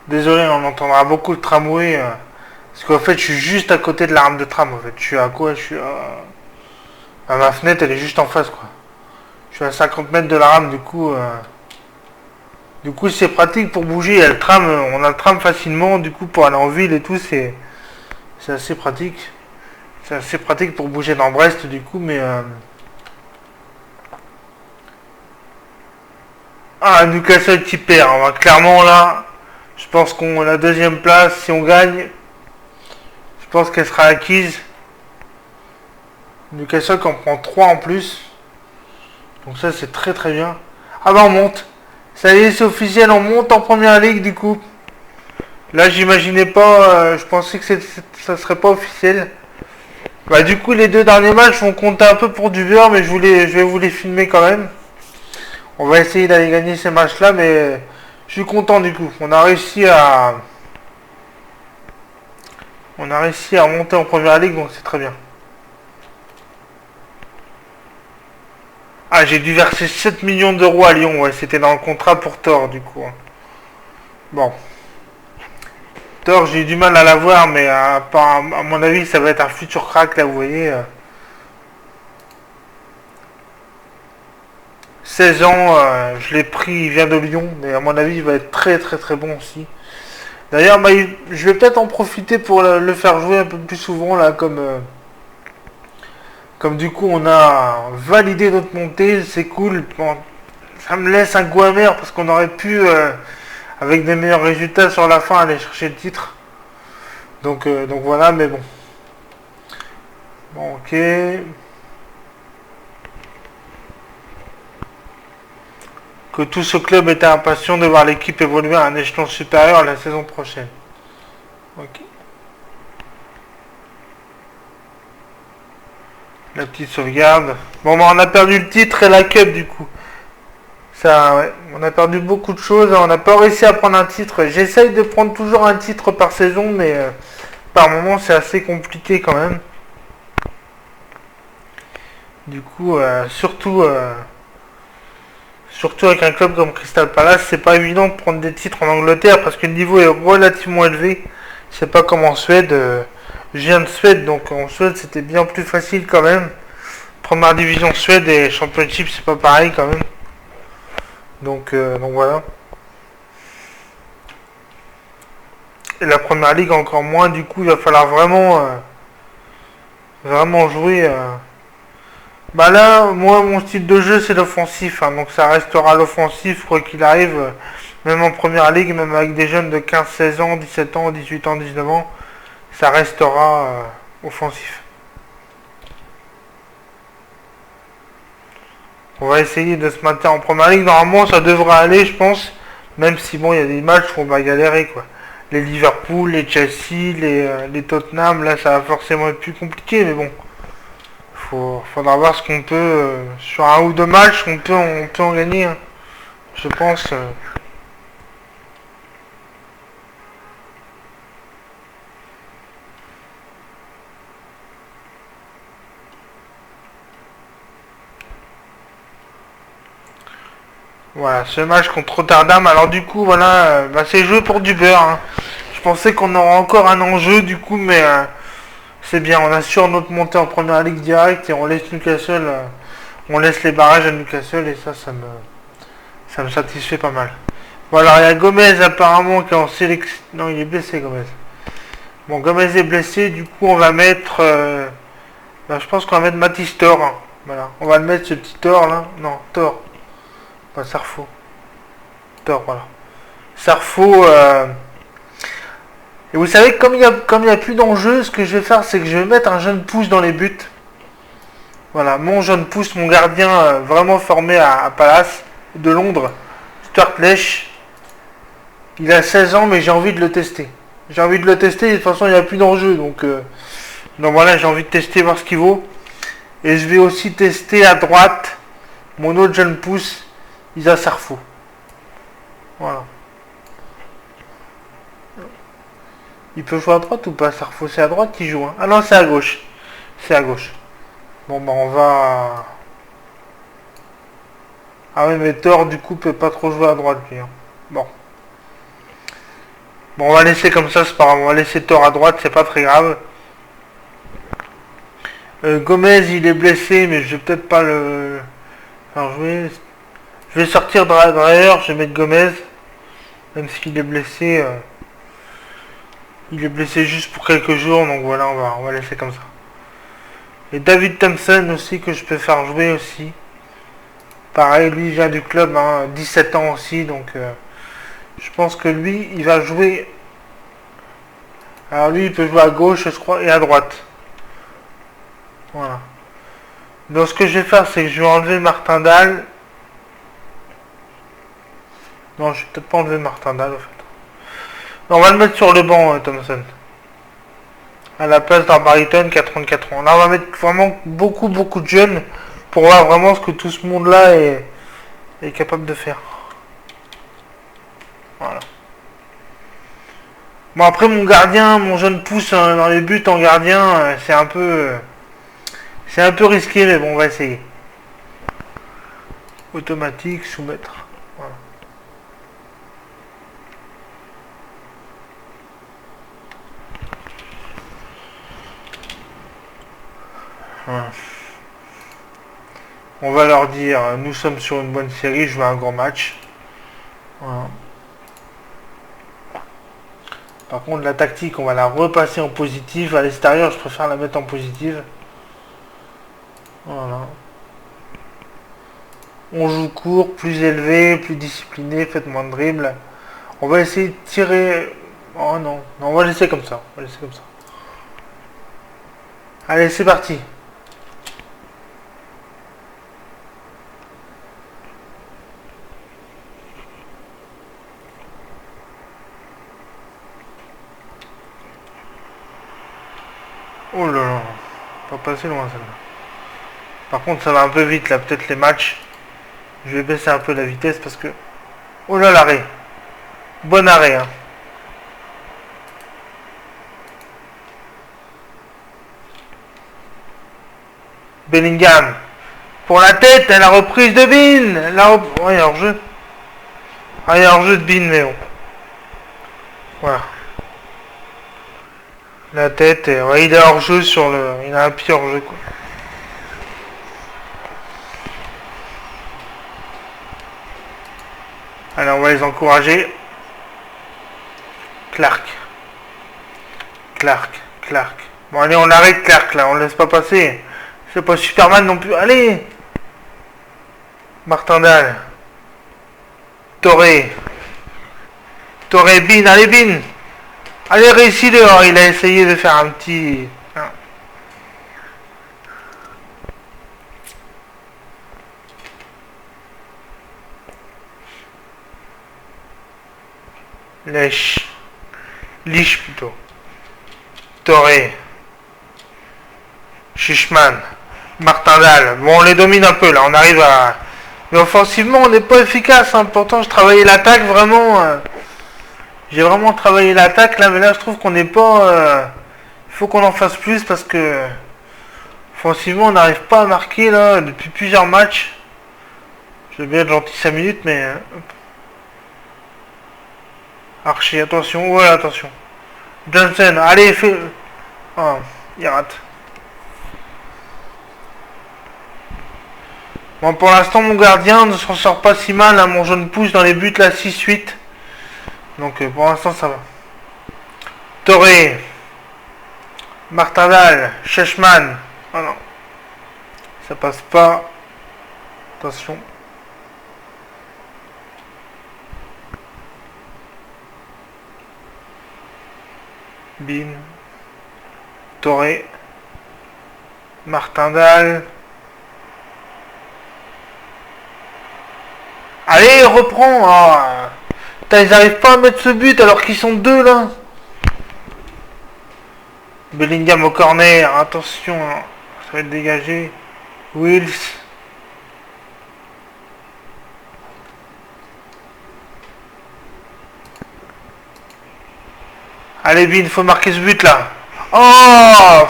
Désolé, on entendra beaucoup le tramway. Parce qu'en fait, je suis juste à côté de la rame de tram. En fait, je suis à quoi? Je suis à... Ma fenêtre, elle est juste en face, quoi. Je suis à 50 mètres de la rame, du coup... Du coup, c'est pratique pour bouger. Il y a le tram, on a le tram facilement. Du coup, pour aller en ville et tout, c'est assez pratique. C'est assez pratique pour bouger dans Brest, du coup, mais... Ah, Newcastle qui perd. Clairement, là... Je pense qu'on la deuxième place, si on gagne, je pense qu'elle sera acquise. Newcastle qui en prend 3 en plus. Donc ça c'est très très bien. Ah bah on monte. Ça y est, c'est officiel, on monte en première ligue du coup. Là j'imaginais pas, je pensais que ça serait pas officiel. Bah du coup les deux derniers matchs vont compter un peu pour du beurre, mais je vais vous les filmer quand même. On va essayer d'aller gagner ces matchs là, mais je suis content du coup. On a réussi à monter en première ligue, donc c'est très bien. Ah, j'ai dû verser 7 millions d'euros à Lyon, ouais, c'était dans le contrat pour Thor du coup. Bon. Thor, j'ai eu du mal à l'avoir, mais à mon avis, ça va être un futur crack là, vous voyez. 16 ans, je l'ai pris, il vient de Lyon, mais à mon avis, il va être très très très bon aussi. D'ailleurs, bah, je vais peut-être en profiter pour le faire jouer un peu plus souvent là, comme du coup on a validé notre montée, c'est cool. Bon, ça me laisse un goût amer parce qu'on aurait pu, avec des meilleurs résultats sur la fin, aller chercher le titre. Donc voilà, mais bon. Bon, ok. Que tout ce club était impatient de voir l'équipe évoluer à un échelon supérieur la saison prochaine. Ok. La petite sauvegarde. Bon, bah, on a perdu le titre et la cup du coup. Ça, ouais. On a perdu beaucoup de choses. On n'a pas réussi à prendre un titre. J'essaye de prendre toujours un titre par saison, mais par moment c'est assez compliqué quand même. Du coup, surtout avec un club comme Crystal Palace, c'est pas évident de prendre des titres en Angleterre parce que le niveau est relativement élevé. C'est pas comme en Suède. Je viens de Suède, donc en Suède c'était bien plus facile quand même. Première division Suède et Championship, c'est pas pareil quand même. Donc voilà. Et la première ligue encore moins, du coup il va falloir vraiment jouer. Bah là, moi mon style de jeu c'est l'offensif, hein, donc ça restera l'offensif quoi qu'il arrive, même en première ligue, même avec des jeunes de 15-16 ans, 17 ans, 18 ans, 19 ans, ça restera offensif. On va essayer de se maintenir en première ligue. Normalement, ça devrait aller, je pense. Même si, bon, il y a des matchs où on va galérer, quoi. Les Liverpool, les Chelsea, les Tottenham, là, ça va forcément être plus compliqué. Mais bon, faudra voir ce qu'on peut... sur un ou deux matchs, on peut en gagner, hein. Je pense... Voilà, ce match contre Rotterdam. Alors du coup, voilà, c'est joué pour du beurre, hein. Je pensais qu'on aurait encore un enjeu, du coup, mais c'est bien. On assure notre montée en première ligue directe et on laisse Newcastle, on laisse les barrages à Newcastle et ça me satisfait pas mal. Voilà, il y a Gomez apparemment qui est en sélection. Non, il est blessé, Gomez. Bon, Gomez est blessé, du coup, on va mettre. Je pense qu'on va mettre Mathis Thor, hein. Voilà, on va le mettre ce petit Thor là. Non, Thor. Pas Sarfo. Thor, voilà. Sarfo. Et vous savez, comme il y a plus d'enjeu, ce que je vais faire, c'est que je vais mettre un jeune pouce dans les buts. Voilà, mon jeune pouce, mon gardien vraiment formé à Palace de Londres, Stuart Lesh. Il a 16 ans, mais j'ai envie de le tester. J'ai envie de le tester, et de toute façon, il n'y a plus d'enjeu. Donc voilà, j'ai envie de tester, voir ce qu'il vaut. Et je vais aussi tester à droite mon autre jeune pouce, Isa Sarfo. Voilà. Il peut jouer à droite ou pas, Sarfo? C'est à droite qu'il joue, hein. Ah non, c'est à gauche. C'est à gauche. Bon, bah on va... Ah oui, mais Thor, du coup, peut pas trop jouer à droite, lui, hein. Bon. Bon, on va laisser comme ça, c'est pas grave. On va laisser Thor à droite, c'est pas très grave. Gomez, il est blessé, mais je vais peut-être pas le faire jouer. Je vais sortir Dreyer, je vais mettre Gomez. Même s'il est blessé... Il est blessé juste pour quelques jours, donc voilà, on va laisser comme ça. Et David Thompson aussi, que je peux faire jouer aussi. Pareil, lui il vient du club, hein, 17 ans aussi, donc Je pense que lui, il va jouer... Alors lui, il peut jouer à gauche, je crois, et à droite. Voilà. Donc ce que je vais faire, c'est que je vais enlever Martin Dahl. Non, je vais peut-être pas enlever Martin Dahl, en fait. Non, on va le mettre sur le banc, Thompson. À la place d'Arbariton qui a 34 ans. Là, on va mettre vraiment beaucoup de jeunes pour voir vraiment ce que tout ce monde-là est capable de faire. Voilà. Bon, après, mon gardien, mon jeune pousse dans les buts en gardien, c'est un peu risqué, mais bon, on va essayer. Automatique, soumettre. Voilà. Voilà. On va leur dire, nous sommes sur une bonne série, je veux un grand match. Voilà. Par contre, la tactique, on va la repasser en positive. À l'extérieur, je préfère la mettre en positive. Voilà. On joue court, plus élevé, plus discipliné, faites moins de dribble. On va essayer de tirer... Oh non, non, on va laisser comme ça. On va laisser comme ça. Allez, c'est parti. Oh là là, pas passer loin celle-là. Par contre, ça va un peu vite là, peut-être les matchs. Je vais baisser un peu la vitesse parce que... Oh là, l'arrêt. Bon arrêt, hein. Bellingham. Pour la tête, la reprise de Bean. Oh, il y a hors-jeu. Ah, il y a hors-jeu de Bean, mais bon. Voilà. La tête, ouais, il est hors-jeu sur le... Il a un pied hors-jeu, quoi. Allez, on va les encourager. Clark. Bon, allez, on arrête Clark, là. On le laisse pas passer. C'est pas Superman non plus. Allez. Martin Dahl. Toré, Bean. Allez, Bean. Allez, réussi dehors. Il a essayé de faire un petit... Liche plutôt. Toré. Schischmann. Martin Dahl. Bon, on les domine un peu là. On arrive à... Mais offensivement, on n'est pas efficace. Hein. Pourtant, je travaillais l'attaque vraiment... J'ai vraiment travaillé l'attaque là. Mais là, je trouve qu'on n'est pas... Il faut qu'on en fasse plus parce que... Offensivement, on n'arrive pas à marquer là depuis plusieurs matchs. Je vais bien être gentil 5 minutes, mais... Archer, attention, ouais, attention. Johnson, allez, fais... Oh, il rate. Bon, pour l'instant, mon gardien ne s'en sort pas si mal. Hein, mon jaune pousse dans les buts, là, 6-8. Donc, pour l'instant, ça va. Toré. Martin Dahl. Schischmann. Oh non. Ça passe pas. Attention. Bin. Toré. Martin Dahl. Allez, reprends. Oh. Putain, ils n'arrivent pas à mettre ce but alors qu'ils sont deux là. Bellingham au corner. Attention. Ça va être dégagé. Wills. Allez, Bin, faut marquer ce but là. Oh.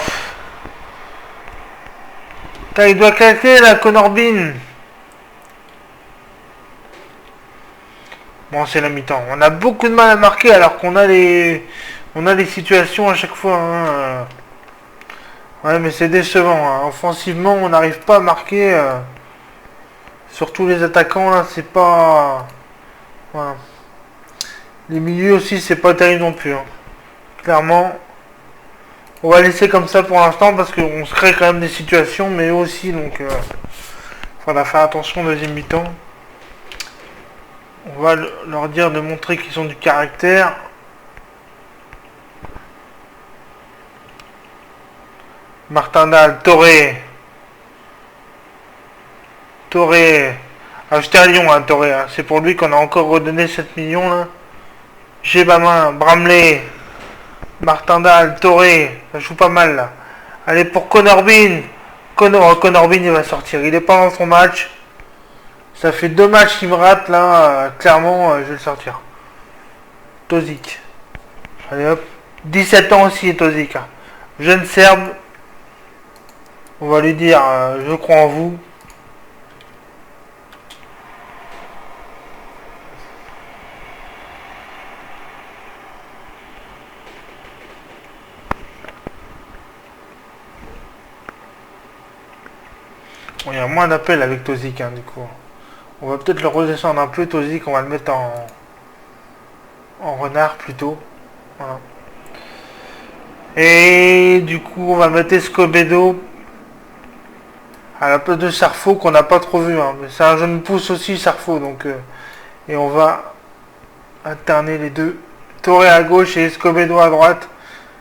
Putain, il doit casser là, Connor Bean. Bon, c'est la mi-temps. On a beaucoup de mal à marquer alors qu'on a les situations à chaque fois. Hein. Ouais, mais c'est décevant. Hein. Offensivement, on n'arrive pas à marquer. Surtout les attaquants là, c'est pas. Voilà. Les milieux aussi, c'est pas terrible non plus. Hein. Clairement, on va laisser comme ça pour l'instant parce qu'on se crée quand même des situations, mais eux aussi, donc faudra faire attention au deuxième mi-temps. On va leur dire de montrer qu'ils ont du caractère. Martindale, Toré. Toré. Acheté à Lyon, hein, Toré. Hein. C'est pour lui qu'on a encore redonné 7 millions là. Gébamin, Bramley. Martindale, Toré. Ça joue pas mal là. Allez pour Connor Bean. Connor Bean il va sortir. Il est pas dans son match. Ça fait 2 matchs qu'il me rate là. Clairement, je vais le sortir. Tozic. Allez hop. 17 ans aussi, Tozic. Hein. Jeune Serbe. On va lui dire, je crois en vous. Bon, il y a moins d'appels avec Tozic, hein, du coup. On va peut-être le redescendre un peu, Tozic. On va le mettre en renard plutôt. Voilà. Et du coup, on va mettre Escobedo à la place de Sarfo qu'on n'a pas trop vu. Hein. Mais c'est un jeune pouce aussi, Sarfo. Donc, et on va alterner les deux. Toré à gauche et Escobedo à droite.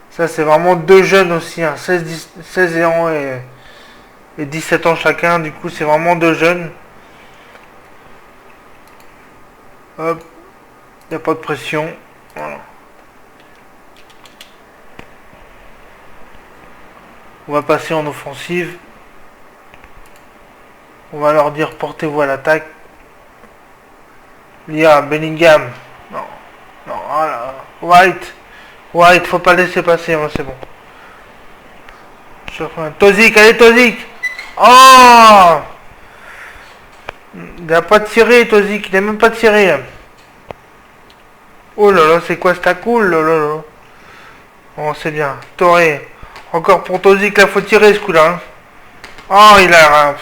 Ça, c'est vraiment deux jeunes aussi. Hein. 16 ans et 17 ans chacun. Du coup, c'est vraiment deux jeunes. Hop. Il n'y a pas de pression. Voilà. On va passer en offensive. On va leur dire portez-vous à l'attaque. Lia, Bellingham. Non. Non, voilà. White, faut pas laisser passer, hein, c'est bon. Tozic, allez Tozic. Oh, il n'a pas tiré Tozic, il n'a même pas tiré. Oh là là, c'est quoi ce cool là là là. Oh, c'est bien. Toré. Encore pour Tozic, là, faut tirer ce coup-là. Hein. Oh, il a...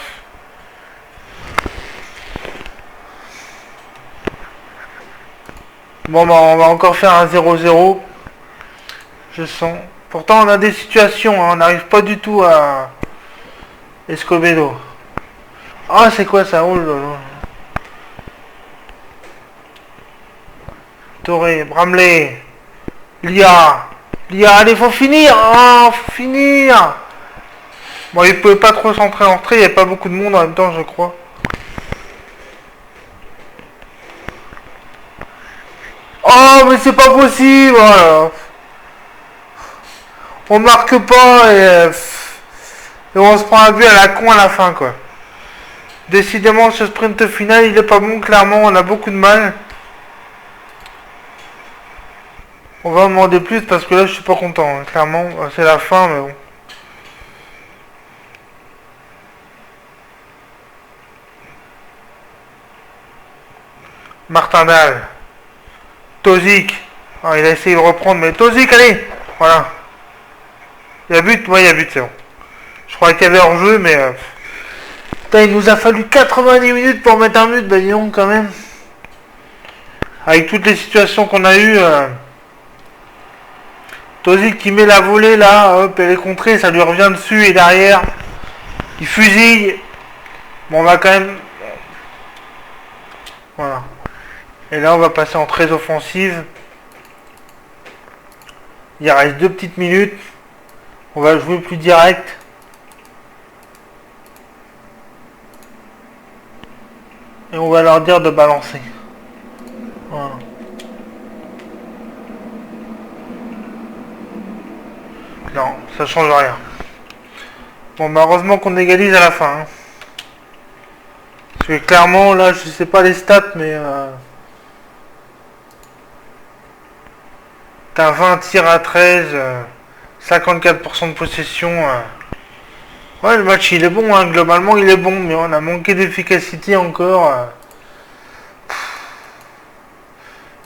Bon, bah, on va encore faire un 0-0. Je sens. Pourtant, on a des situations. Hein. On n'arrive pas du tout à... Escobedo. Ah, c'est quoi ça? Oh là là. Toré, Bramley. Lia, allez, faut finir. Oh, faut finir. Bon, il pouvait pas trop s'entrer en retrait. Il n'y a pas beaucoup de monde en même temps, je crois. Oh, mais c'est pas possible. Voilà. On marque pas et on se prend un but à la con à la fin, quoi. Décidément, ce sprint final, il est pas bon, clairement. On a beaucoup de mal. On va en demander plus parce que là, je suis pas content. Hein. Clairement, c'est la fin, mais bon. Martindale. Tozic. Oh, il a essayé de reprendre, mais Tozic, allez. Voilà. Il y a but, ouais, il y a but, c'est bon. Je croyais qu'il y avait hors-jeu, mais... Putain, il nous a fallu 90 minutes pour mettre un but, bah dis donc, quand même. Avec toutes les situations qu'on a eues... Tozic qui met la volée, là, hop, elle est contrée, ça lui revient dessus, et derrière, il fusille. Bon, on va quand même... Voilà. Et là, on va passer en très offensive. Il reste 2 petites minutes. On va jouer plus direct. Et on va leur dire de balancer. Voilà. Non, ça change rien. Bon, malheureusement qu'on égalise à la fin. Hein. Parce que clairement, là, je sais pas les stats, mais... T'as 20 tirs à 13, 54% de possession. Ouais, le match il est bon, hein. Globalement il est bon, mais on a manqué d'efficacité encore.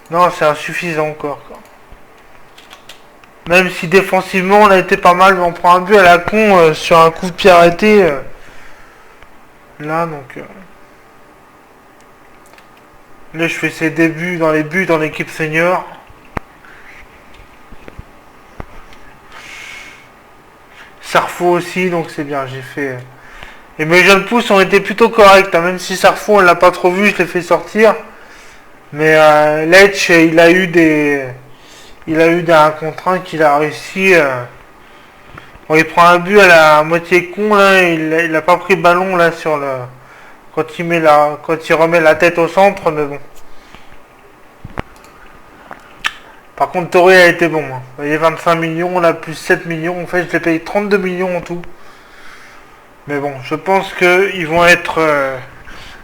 Non, c'est insuffisant encore. Quoi. Même si défensivement on a été pas mal, mais on prend un but à la con sur un coup de pied arrêté. Là, donc... Là, je fais ses débuts dans les buts dans l'équipe senior. Sarfo aussi, donc c'est bien, j'ai fait... Et mes jeunes pousses ont été plutôt corrects, hein, même si Sarfo on l'a pas trop vu, je l'ai fait sortir. Mais Lech, il a eu un contre 1 qu'il a réussi. Bon, il prend un but à la moitié con là, il a pas pris le ballon là sur le quand il remet la tête au centre, mais bon. Par contre, Toré a été bon. Hein. Vous voyez, 25 millions, là, plus 7 millions. En fait, je l'ai payé 32 millions en tout. Mais bon, je pense qu'ils vont être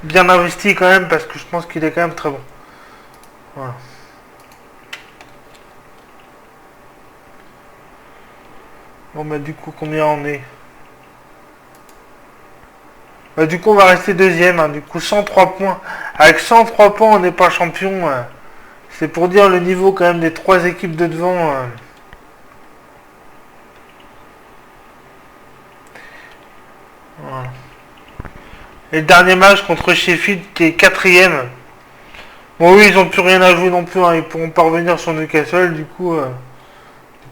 bien investis quand même, parce que je pense qu'il est quand même très bon. Voilà. Bon, bah, du coup, combien on est? Bah, du coup, on va rester deuxième. Hein. Du coup, 103 points. Avec 103 points, on n'est pas champion. C'est pour dire le niveau quand même des trois équipes de devant. Voilà. Et le dernier match contre Sheffield qui est quatrième. Bon oui, ils n'ont plus rien à jouer non plus. Hein. Ils pourront pas revenir sur Newcastle. Du coup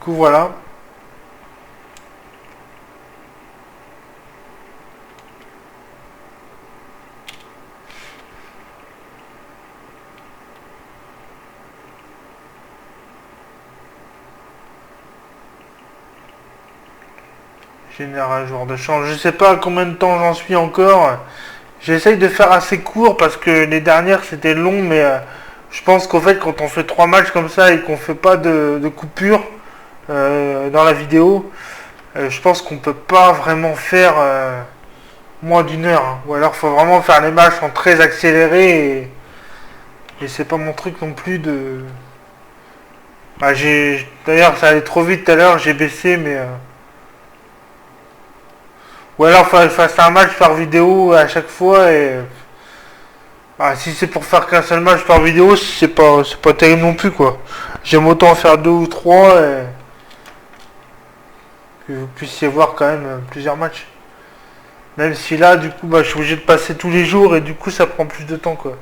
voilà. Général joueur de change. Je sais pas combien de temps j'en suis encore. J'essaye de faire assez court parce que les dernières c'était long, mais je pense qu'en fait quand on fait 3 matchs comme ça et qu'on fait pas de coupure dans la vidéo, je pense qu'on peut pas vraiment faire moins d'une heure. Hein. Ou alors faut vraiment faire les matchs en très accéléré et c'est pas mon truc non plus de. Bah, d'ailleurs ça allait trop vite tout à l'heure, j'ai baissé mais. Ou alors faut faire un match par vidéo à chaque fois et. Bah, si c'est pour faire qu'un seul match par vidéo, c'est pas terrible non plus quoi. J'aime autant en faire 2 ou 3 et que vous puissiez voir quand même plusieurs matchs. Même si là du coup bah, je suis obligé de passer tous les jours et du coup ça prend plus de temps quoi.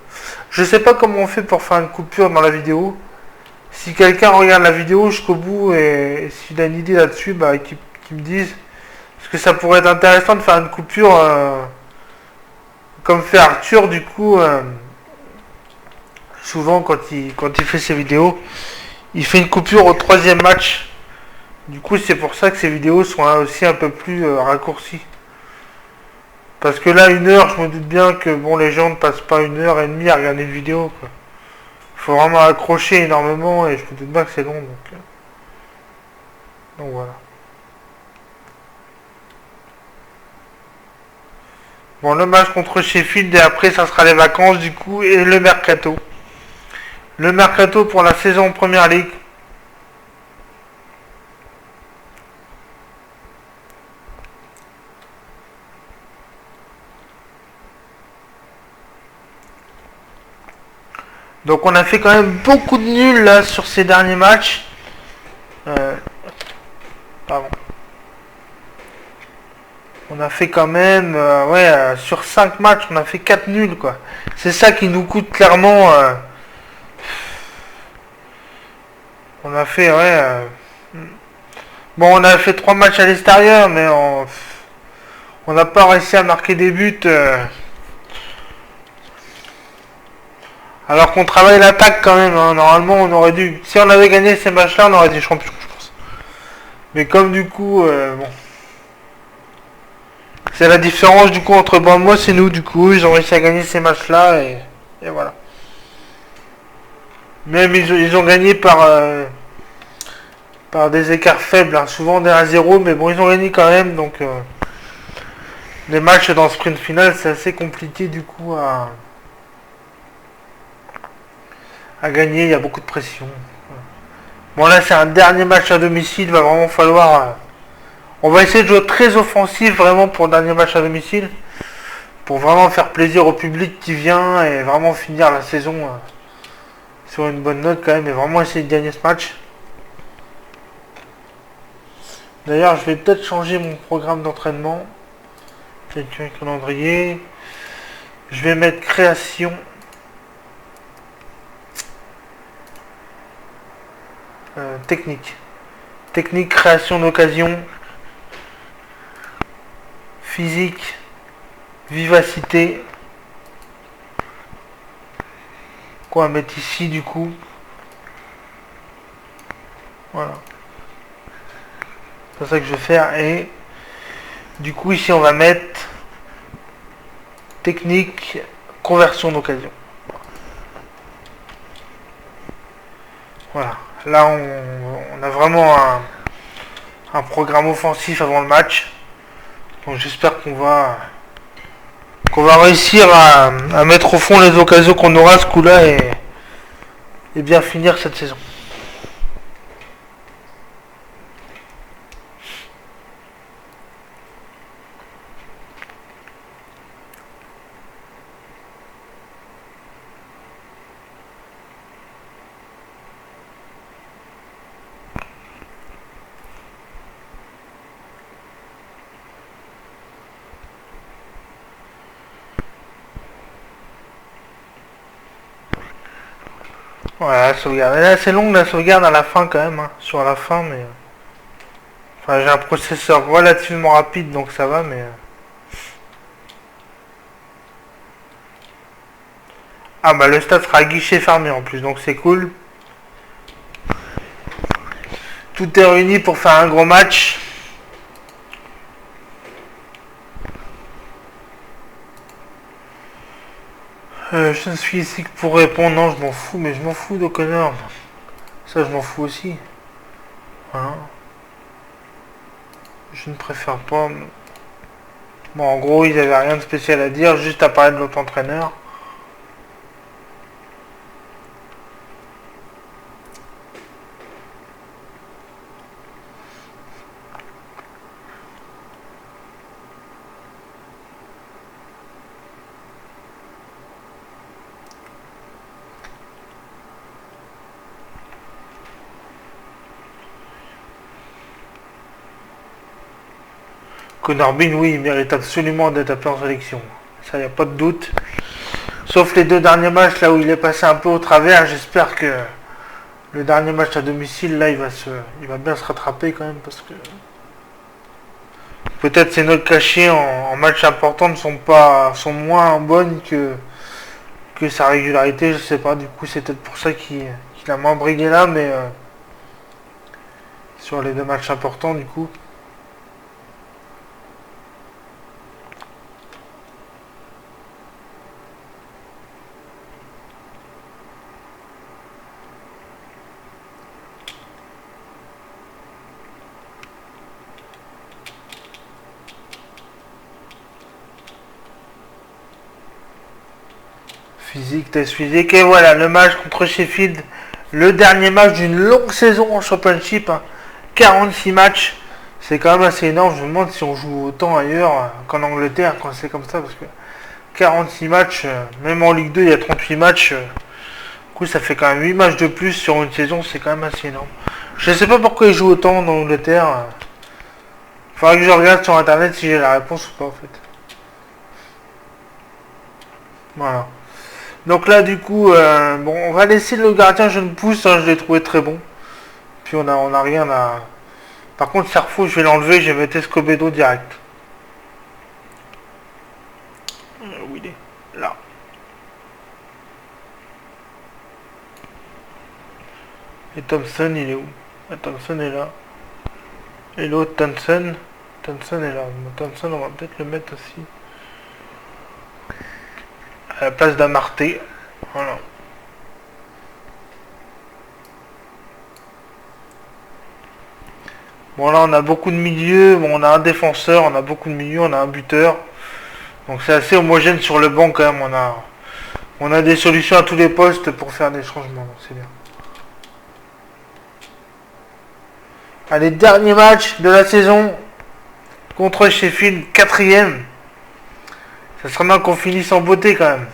Je sais pas comment on fait pour faire une coupure dans la vidéo. Si quelqu'un regarde la vidéo jusqu'au bout et s'il a une idée là-dessus, bah qu'il me dise. Parce que ça pourrait être intéressant de faire une coupure comme fait Arthur du coup souvent quand il fait ses vidéos, il fait une coupure au troisième match. Du coup c'est pour ça que ses vidéos sont aussi un peu plus raccourcies. Parce que là 1 heure, je me doute bien que bon les gens ne passent pas 1 heure et demie à regarder une vidéo quoi. Faut vraiment accrocher énormément et je me doute bien que c'est long donc voilà. Bon, le match contre Sheffield et après ça sera les vacances du coup et le mercato. Le mercato pour la saison Première Ligue. Donc on a fait quand même beaucoup de nuls là sur ces derniers matchs. Pardon. On a fait quand même, sur 5 matchs, on a fait 4 nuls quoi. C'est ça qui nous coûte clairement. On a fait, bon, on a fait 3 matchs à l'extérieur, mais on n'a pas réussi à marquer des buts. Alors qu'on travaille l'attaque quand même. Hein. Normalement, on aurait dû. Si on avait gagné ces matchs-là, on aurait été champion, je pense. Mais comme du coup, bon. C'est la différence du coup entre Bournemouth et nous. Du coup, ils ont réussi à gagner ces matchs-là et voilà. Même ils ont gagné par des écarts faibles, hein. Souvent des 1-0, mais bon, ils ont gagné quand même. Donc, les matchs dans le sprint final, c'est assez compliqué du coup à gagner. Il y a beaucoup de pression. Bon, là, c'est un dernier match à domicile. Il va vraiment falloir. On va essayer de jouer très offensif vraiment pour le dernier match à domicile. Pour vraiment faire plaisir au public qui vient et vraiment finir la saison sur une bonne note quand même. Et vraiment essayer de gagner ce match. D'ailleurs, je vais peut-être changer mon programme d'entraînement. Quelqu'un calendrier. Je vais mettre création. Technique. Technique, création d'occasion. Physique, vivacité, qu'on va mettre ici du coup. Voilà. C'est ça que je vais faire. Et du coup ici on va mettre technique conversion d'occasion. Voilà. Là on a vraiment un programme offensif avant le match. Donc j'espère qu'on va réussir à mettre au fond les occasions qu'on aura ce coup-là et bien finir cette saison. Voilà, la sauvegarde. Elle est assez longue la sauvegarde à la fin quand même, hein, sur la fin, mais... Enfin, j'ai un processeur relativement rapide, donc ça va, mais... Ah bah le stade sera à guichet fermé en plus, donc c'est cool. Tout est réuni pour faire un gros match. Je ne suis ici que pour répondre. Non, je m'en fous, mais je m'en fous d'O'Connor. Ça, je m'en fous aussi. Voilà. Je ne préfère pas... Bon, en gros, ils n'avaient rien de spécial à dire, juste à parler de l'autre entraîneur. Connor Bean, oui, il mérite absolument d'être appelé en sélection. Ça, il n'y a pas de doute. Sauf les deux derniers matchs, là où il est passé un peu au travers. J'espère que le dernier match à domicile, là, il va bien se rattraper quand même, parce que... Peut-être ses notes cachées en match important sont moins bonnes que sa régularité, je sais pas. Du coup, c'est peut-être pour ça qu'il a moins brillé là, mais sur les deux matchs importants, du coup. Physique, test physique. Et voilà, le match contre Sheffield. Le dernier match d'une longue saison en Championship. Hein. 46 matchs. C'est quand même assez énorme. Je me demande si on joue autant ailleurs qu'en Angleterre quand c'est comme ça. Parce que 46 matchs, même en Ligue 2, il y a 38 matchs. Du coup, ça fait quand même 8 matchs de plus sur une saison. C'est quand même assez énorme. Je ne sais pas pourquoi ils jouent autant en Angleterre. Il faudra que je regarde sur internet si j'ai la réponse ou pas en fait. Voilà. Donc là du coup, bon, on va laisser le gardien jeune pousse, hein, je l'ai trouvé très bon. Puis on a rien à... Par contre Serfo, je vais l'enlever, je vais mettre Escobedo direct. Où il est? Là. Et Thompson, il est où? Thompson est là. Et l'autre Thompson est là. Thompson, on va peut-être le mettre aussi. À la place d'Amarté. Voilà. Bon là on a beaucoup de milieux, bon, on a un défenseur, on a beaucoup de milieux, on a un buteur. Donc c'est assez homogène sur le banc quand même, on a des solutions à tous les postes pour faire des changements, donc c'est bien. Allez, dernier match de la saison contre Sheffield, 4ème. Ça serait bien qu'on finisse en beauté quand même.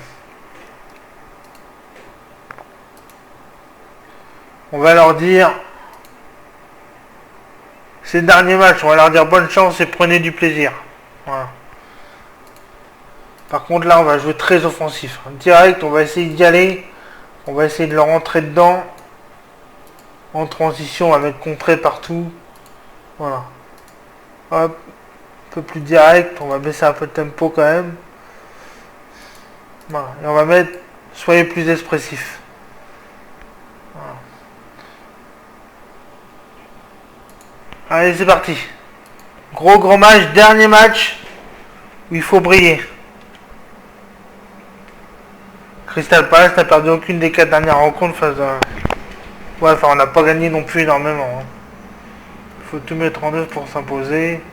On va leur dire... C'est le dernier match, on va leur dire bonne chance et prenez du plaisir. Voilà. Par contre là on va jouer très offensif. Direct, on va essayer d'y aller. On va essayer de leur rentrer dedans. En transition, on va mettre contrée partout. Voilà. Hop. Un peu plus direct, on va baisser un peu le tempo quand même. Voilà. Et on va mettre soyez plus expressif. Allez, c'est parti. Gros match, dernier match où il faut briller. Crystal Palace n'a perdu aucune des 4 dernières rencontres face à... Ouais, enfin, on n'a pas gagné non plus énormément. Hein. Il faut tout mettre en œuvre pour s'imposer.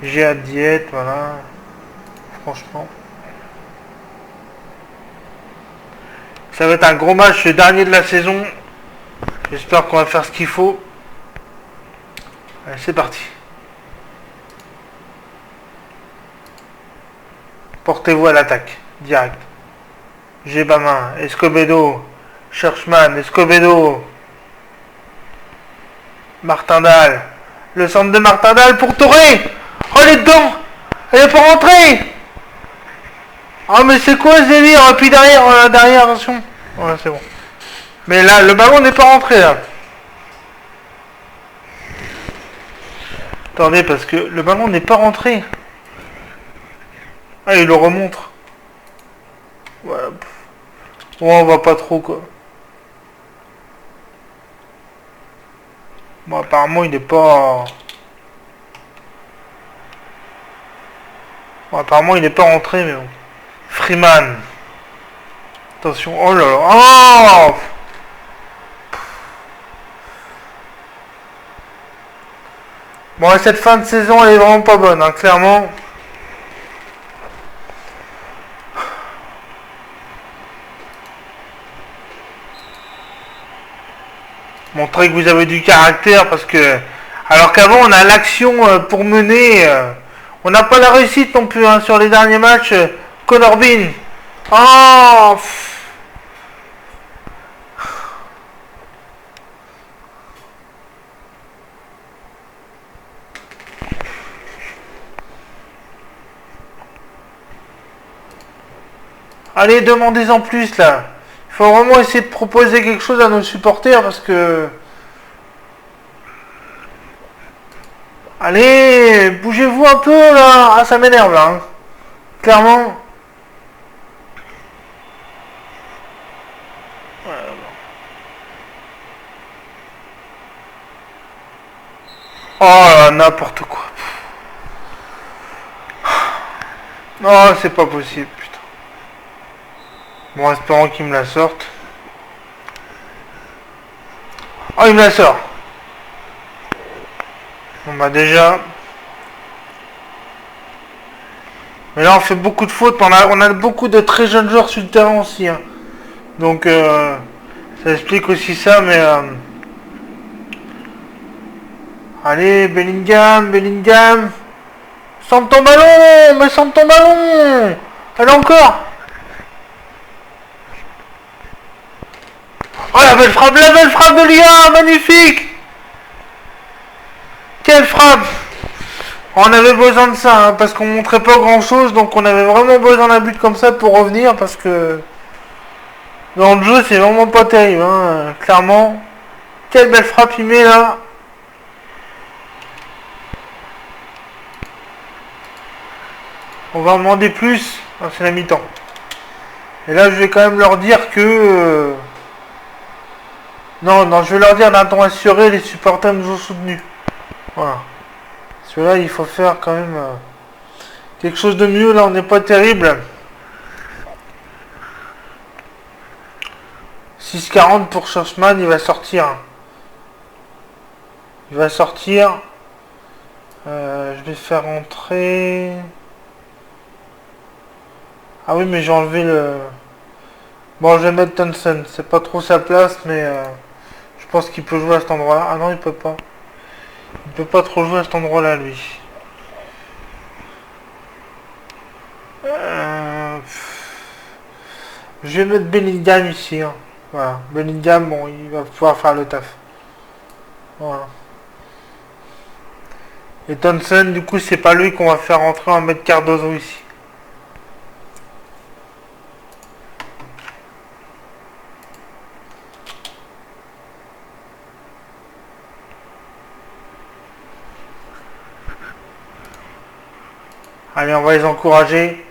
J'ai hâte d'y être, voilà. Franchement. Ça va être un gros match, le dernier de la saison. J'espère qu'on va faire ce qu'il faut. Allez, c'est parti. Portez-vous à l'attaque, direct. J'ai ma main, Escobedo, Churchman, Escobedo, Martindale, le centre de Martindale pour Touré. Oh, elle est dedans, elle est pas rentrée. Oh, mais c'est quoi ce délire? Et puis derrière, attention. Ouais, c'est bon. Mais là, le ballon n'est pas rentré, là. Attendez, parce que le ballon n'est pas rentré. Ah, il le remontre. Ouais. Bon, on va pas trop, quoi. Bon, apparemment, il n'est pas... Bon, apparemment, il n'est pas rentré, mais bon. Freeman. Attention. Oh là là. Oh! Bon, cette fin de saison, elle est vraiment pas bonne, hein, clairement. Montrez que vous avez du caractère, parce que... Alors qu'avant, on a l'action pour mener... on n'a pas la réussite non plus, hein, sur les derniers matchs. Connor Bean. Oh! Allez, demandez-en plus, là. Il faut vraiment essayer de proposer quelque chose à nos supporters, parce que... Allez, bougez-vous un peu, là. Ah, ça m'énerve, là. Hein. Clairement. Oh là, n'importe quoi. Non, c'est pas possible, putain. Bon, espérons qu'il me la sorte. Oh, il me la sort. Bon, bah déjà... Mais là, on fait beaucoup de fautes. On a beaucoup de très jeunes joueurs sur le terrain aussi. Hein. Donc, ça explique aussi ça, mais... Allez, Bellingham. Sente ton ballon, mais sente ton ballon. Allez, encore. Oh, la belle frappe de Lyon, magnifique. Quelle frappe. On avait besoin de ça, hein, parce qu'on montrait pas grand chose, donc on avait vraiment besoin d'un but comme ça pour revenir, parce que dans le jeu c'est vraiment pas terrible, hein, clairement. Quelle belle frappe il met là. On va en demander plus, ah, c'est la mi-temps. Et là je vais quand même leur dire que... Non, je vais leur dire d'un ton assuré, les supporters nous ont soutenus. Voilà. Parce que là, il faut faire quand même quelque chose de mieux. Là, on n'est pas terrible. 6,40 pour Churchman, il va sortir. Je vais faire entrer... Ah oui, mais j'ai enlevé le... Bon, je vais mettre Townsend. C'est pas trop sa place, mais je pense qu'il peut jouer à cet endroit-là. Ah non, il peut pas. Il peut pas trop jouer à cet endroit-là, lui. Je vais mettre Bellingham ici. Hein. Voilà. Bellingham, bon, il va pouvoir faire le taf. Voilà. Et Thompson, du coup, c'est pas lui qu'on va faire rentrer, on va mettre Cardozo ici. Allez, on va les encourager.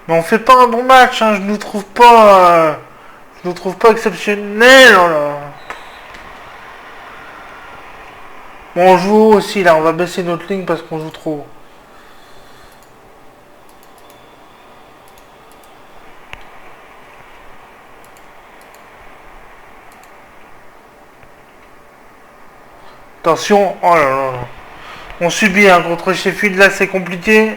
Mais on fait pas un bon match, hein. Je nous trouve pas... je nous trouve pas exceptionnel, oh là. Bon, on joue haut aussi, là. On va baisser notre ligne parce qu'on joue trop haut. Attention, oh là là là. On subit, hein, contre Sheffield, là c'est compliqué.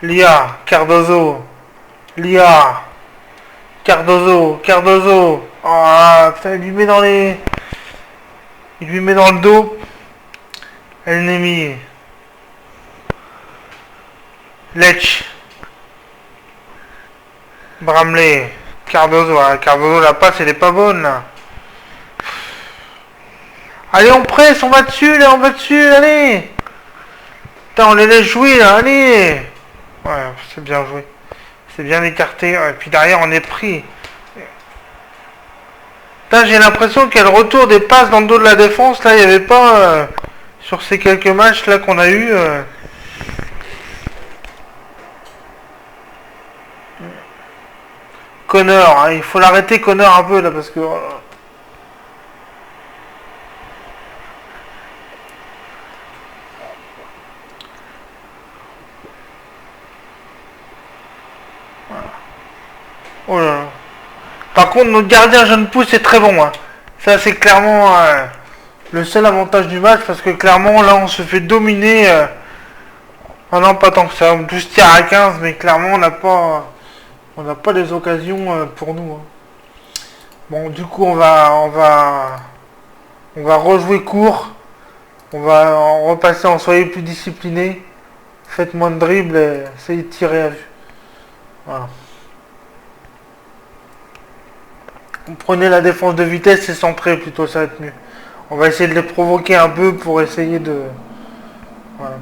Lia, Cardozo. Lia. Cardozo, Cardozo. Ah, putain, il lui met dans les... Il lui met dans le dos. Ennemi. Lech. Bramley. Cardozo, hein. Cardozo, la passe, elle est pas bonne, là. Allez, on presse, on va dessus, là, on va dessus, allez. Putain, on les laisse jouer, là, allez. Ouais, c'est bien joué. C'est bien écarté. Et puis derrière, on est pris. Putain, j'ai l'impression qu'il y a le retour des passes dans le dos de la défense. Là, il n'y avait pas... sur ces quelques matchs, là, qu'on a eu... Connor, hein, il faut l'arrêter Connor un peu là parce que... Oh là là. Par contre notre gardien jeune pousse est très bon. Hein. Ça c'est clairement le seul avantage du match parce que clairement là on se fait dominer. Ah non pas tant que ça, 12 tirs à 15 mais clairement on n'a pas les occasions pour nous. Hein. Bon, du coup, on va rejouer court. On va en repasser en soyez plus discipliné. Faites moins de dribbles et essayez de tirer à vue. Voilà. On prenait la défense de vitesse et centré plutôt, ça va être mieux. On va essayer de les provoquer un peu pour essayer de... Voilà.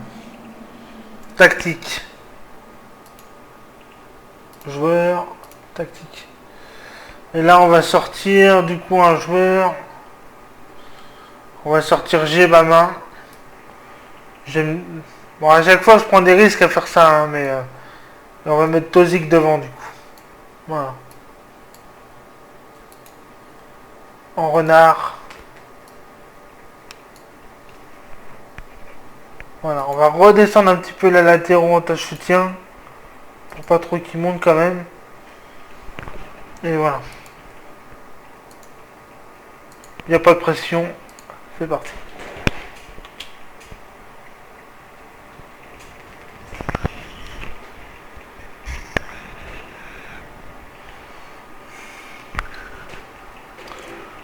Tactique. Joueur. Tactique. Et là, on va sortir du coup un joueur. On va sortir Gebama. Bon, à chaque fois, je prends des risques à faire ça, hein, mais on va mettre Tozik devant du coup. Voilà. En renard. Voilà, on va redescendre un petit peu la latéraux en tâche soutien. Pour pas trop qu'il monte quand même. Et voilà. Il n'y a pas de pression. C'est parti.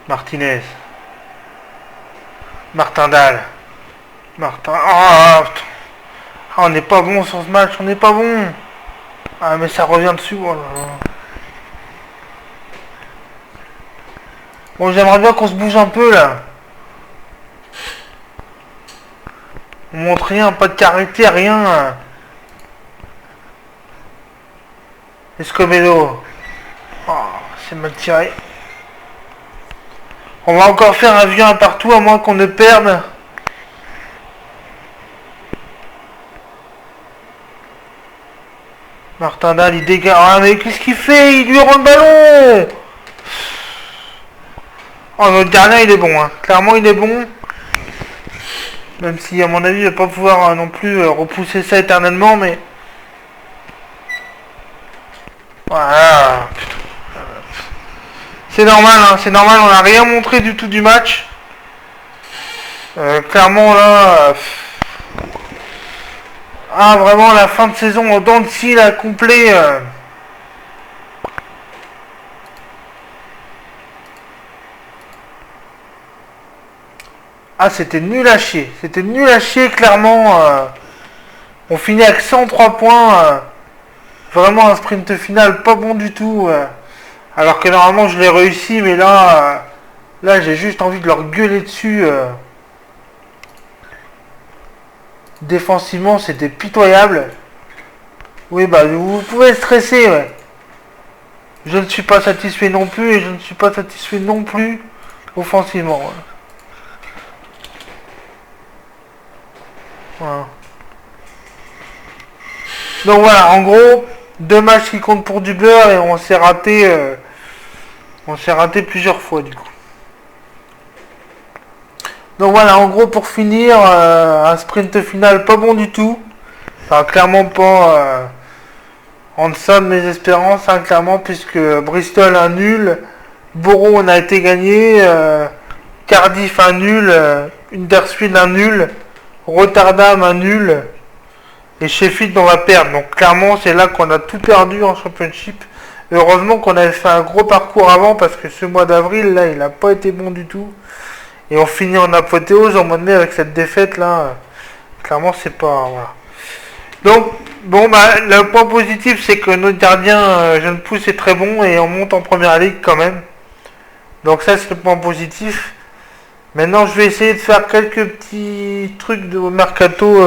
Martinez. Martin Dahl. Martin. Oh, putain. Ah, on n'est pas bon sur ce match. On n'est pas bon. Ah, mais ça revient dessus. Oh là là. Bon, j'aimerais bien qu'on se bouge un peu là. On montre rien, pas de caractère, rien. Escobedo. Oh, c'est mal tiré. On va encore faire un vieux un partout à moins qu'on ne perde. Martin Dahl, il dégage. Ah, mais qu'est-ce qu'il fait? Il lui rend le ballon. Oh, notre gardien, il est bon. Hein. Clairement, il est bon. Même si, à mon avis, il va pas pouvoir non plus repousser ça éternellement, mais... Voilà. C'est normal, hein, c'est normal, on n'a rien montré du tout du match. Clairement, là... Ah, vraiment, la fin de saison en dents de scie, là, complet... Ah, c'était nul à chier. C'était nul à chier, clairement. On finit avec 103 points. Vraiment un sprint final pas bon du tout. Alors que normalement, je l'ai réussi. Mais là, là j'ai juste envie de leur gueuler dessus. Défensivement, c'était pitoyable. Oui, bah, vous pouvez stresser, ouais. Je ne suis pas satisfait non plus. Et je ne suis pas satisfait non plus offensivement. Ouais. Voilà. Donc voilà, en gros, 2 matchs qui comptent pour du beurre et on s'est raté plusieurs fois du coup. Donc voilà, en gros pour finir, un sprint final pas bon du tout. Enfin, clairement pas en deçà de mes espérances, hein, clairement, puisque Bristol un nul, Borough on a été gagné, Cardiff un nul, Huddersfield un nul, Rotterdam un nul, et Sheffield on va perdre. Donc clairement c'est là qu'on a tout perdu en Championship. Heureusement qu'on avait fait un gros parcours avant, parce que ce mois d'avril là il n'a pas été bon du tout. Et on finit en apothéose en mois de mai avec cette défaite là. Clairement c'est pas... Voilà. Donc bon bah le point positif c'est que notre gardien Jeune Pousse est très bon et on monte en première ligue quand même. Donc ça c'est le point positif. Maintenant je vais essayer de faire quelques petits trucs de mercato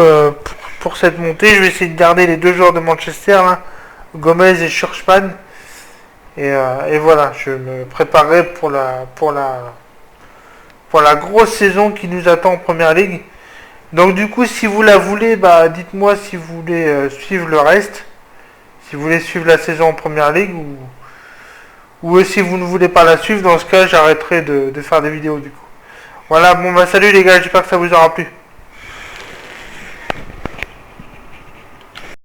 pour cette montée. Je vais essayer de garder les 2 joueurs de Manchester là, Gomez et Schurchman. Et voilà, je me préparerai pour la grosse saison qui nous attend en première ligue. Donc du coup si vous la voulez, bah dites-moi si vous voulez suivre le reste. Si vous voulez suivre la saison en première ligue ou si vous ne voulez pas la suivre, dans ce cas j'arrêterai de faire des vidéos du coup. Voilà, bon bah salut les gars, j'espère que ça vous aura plu.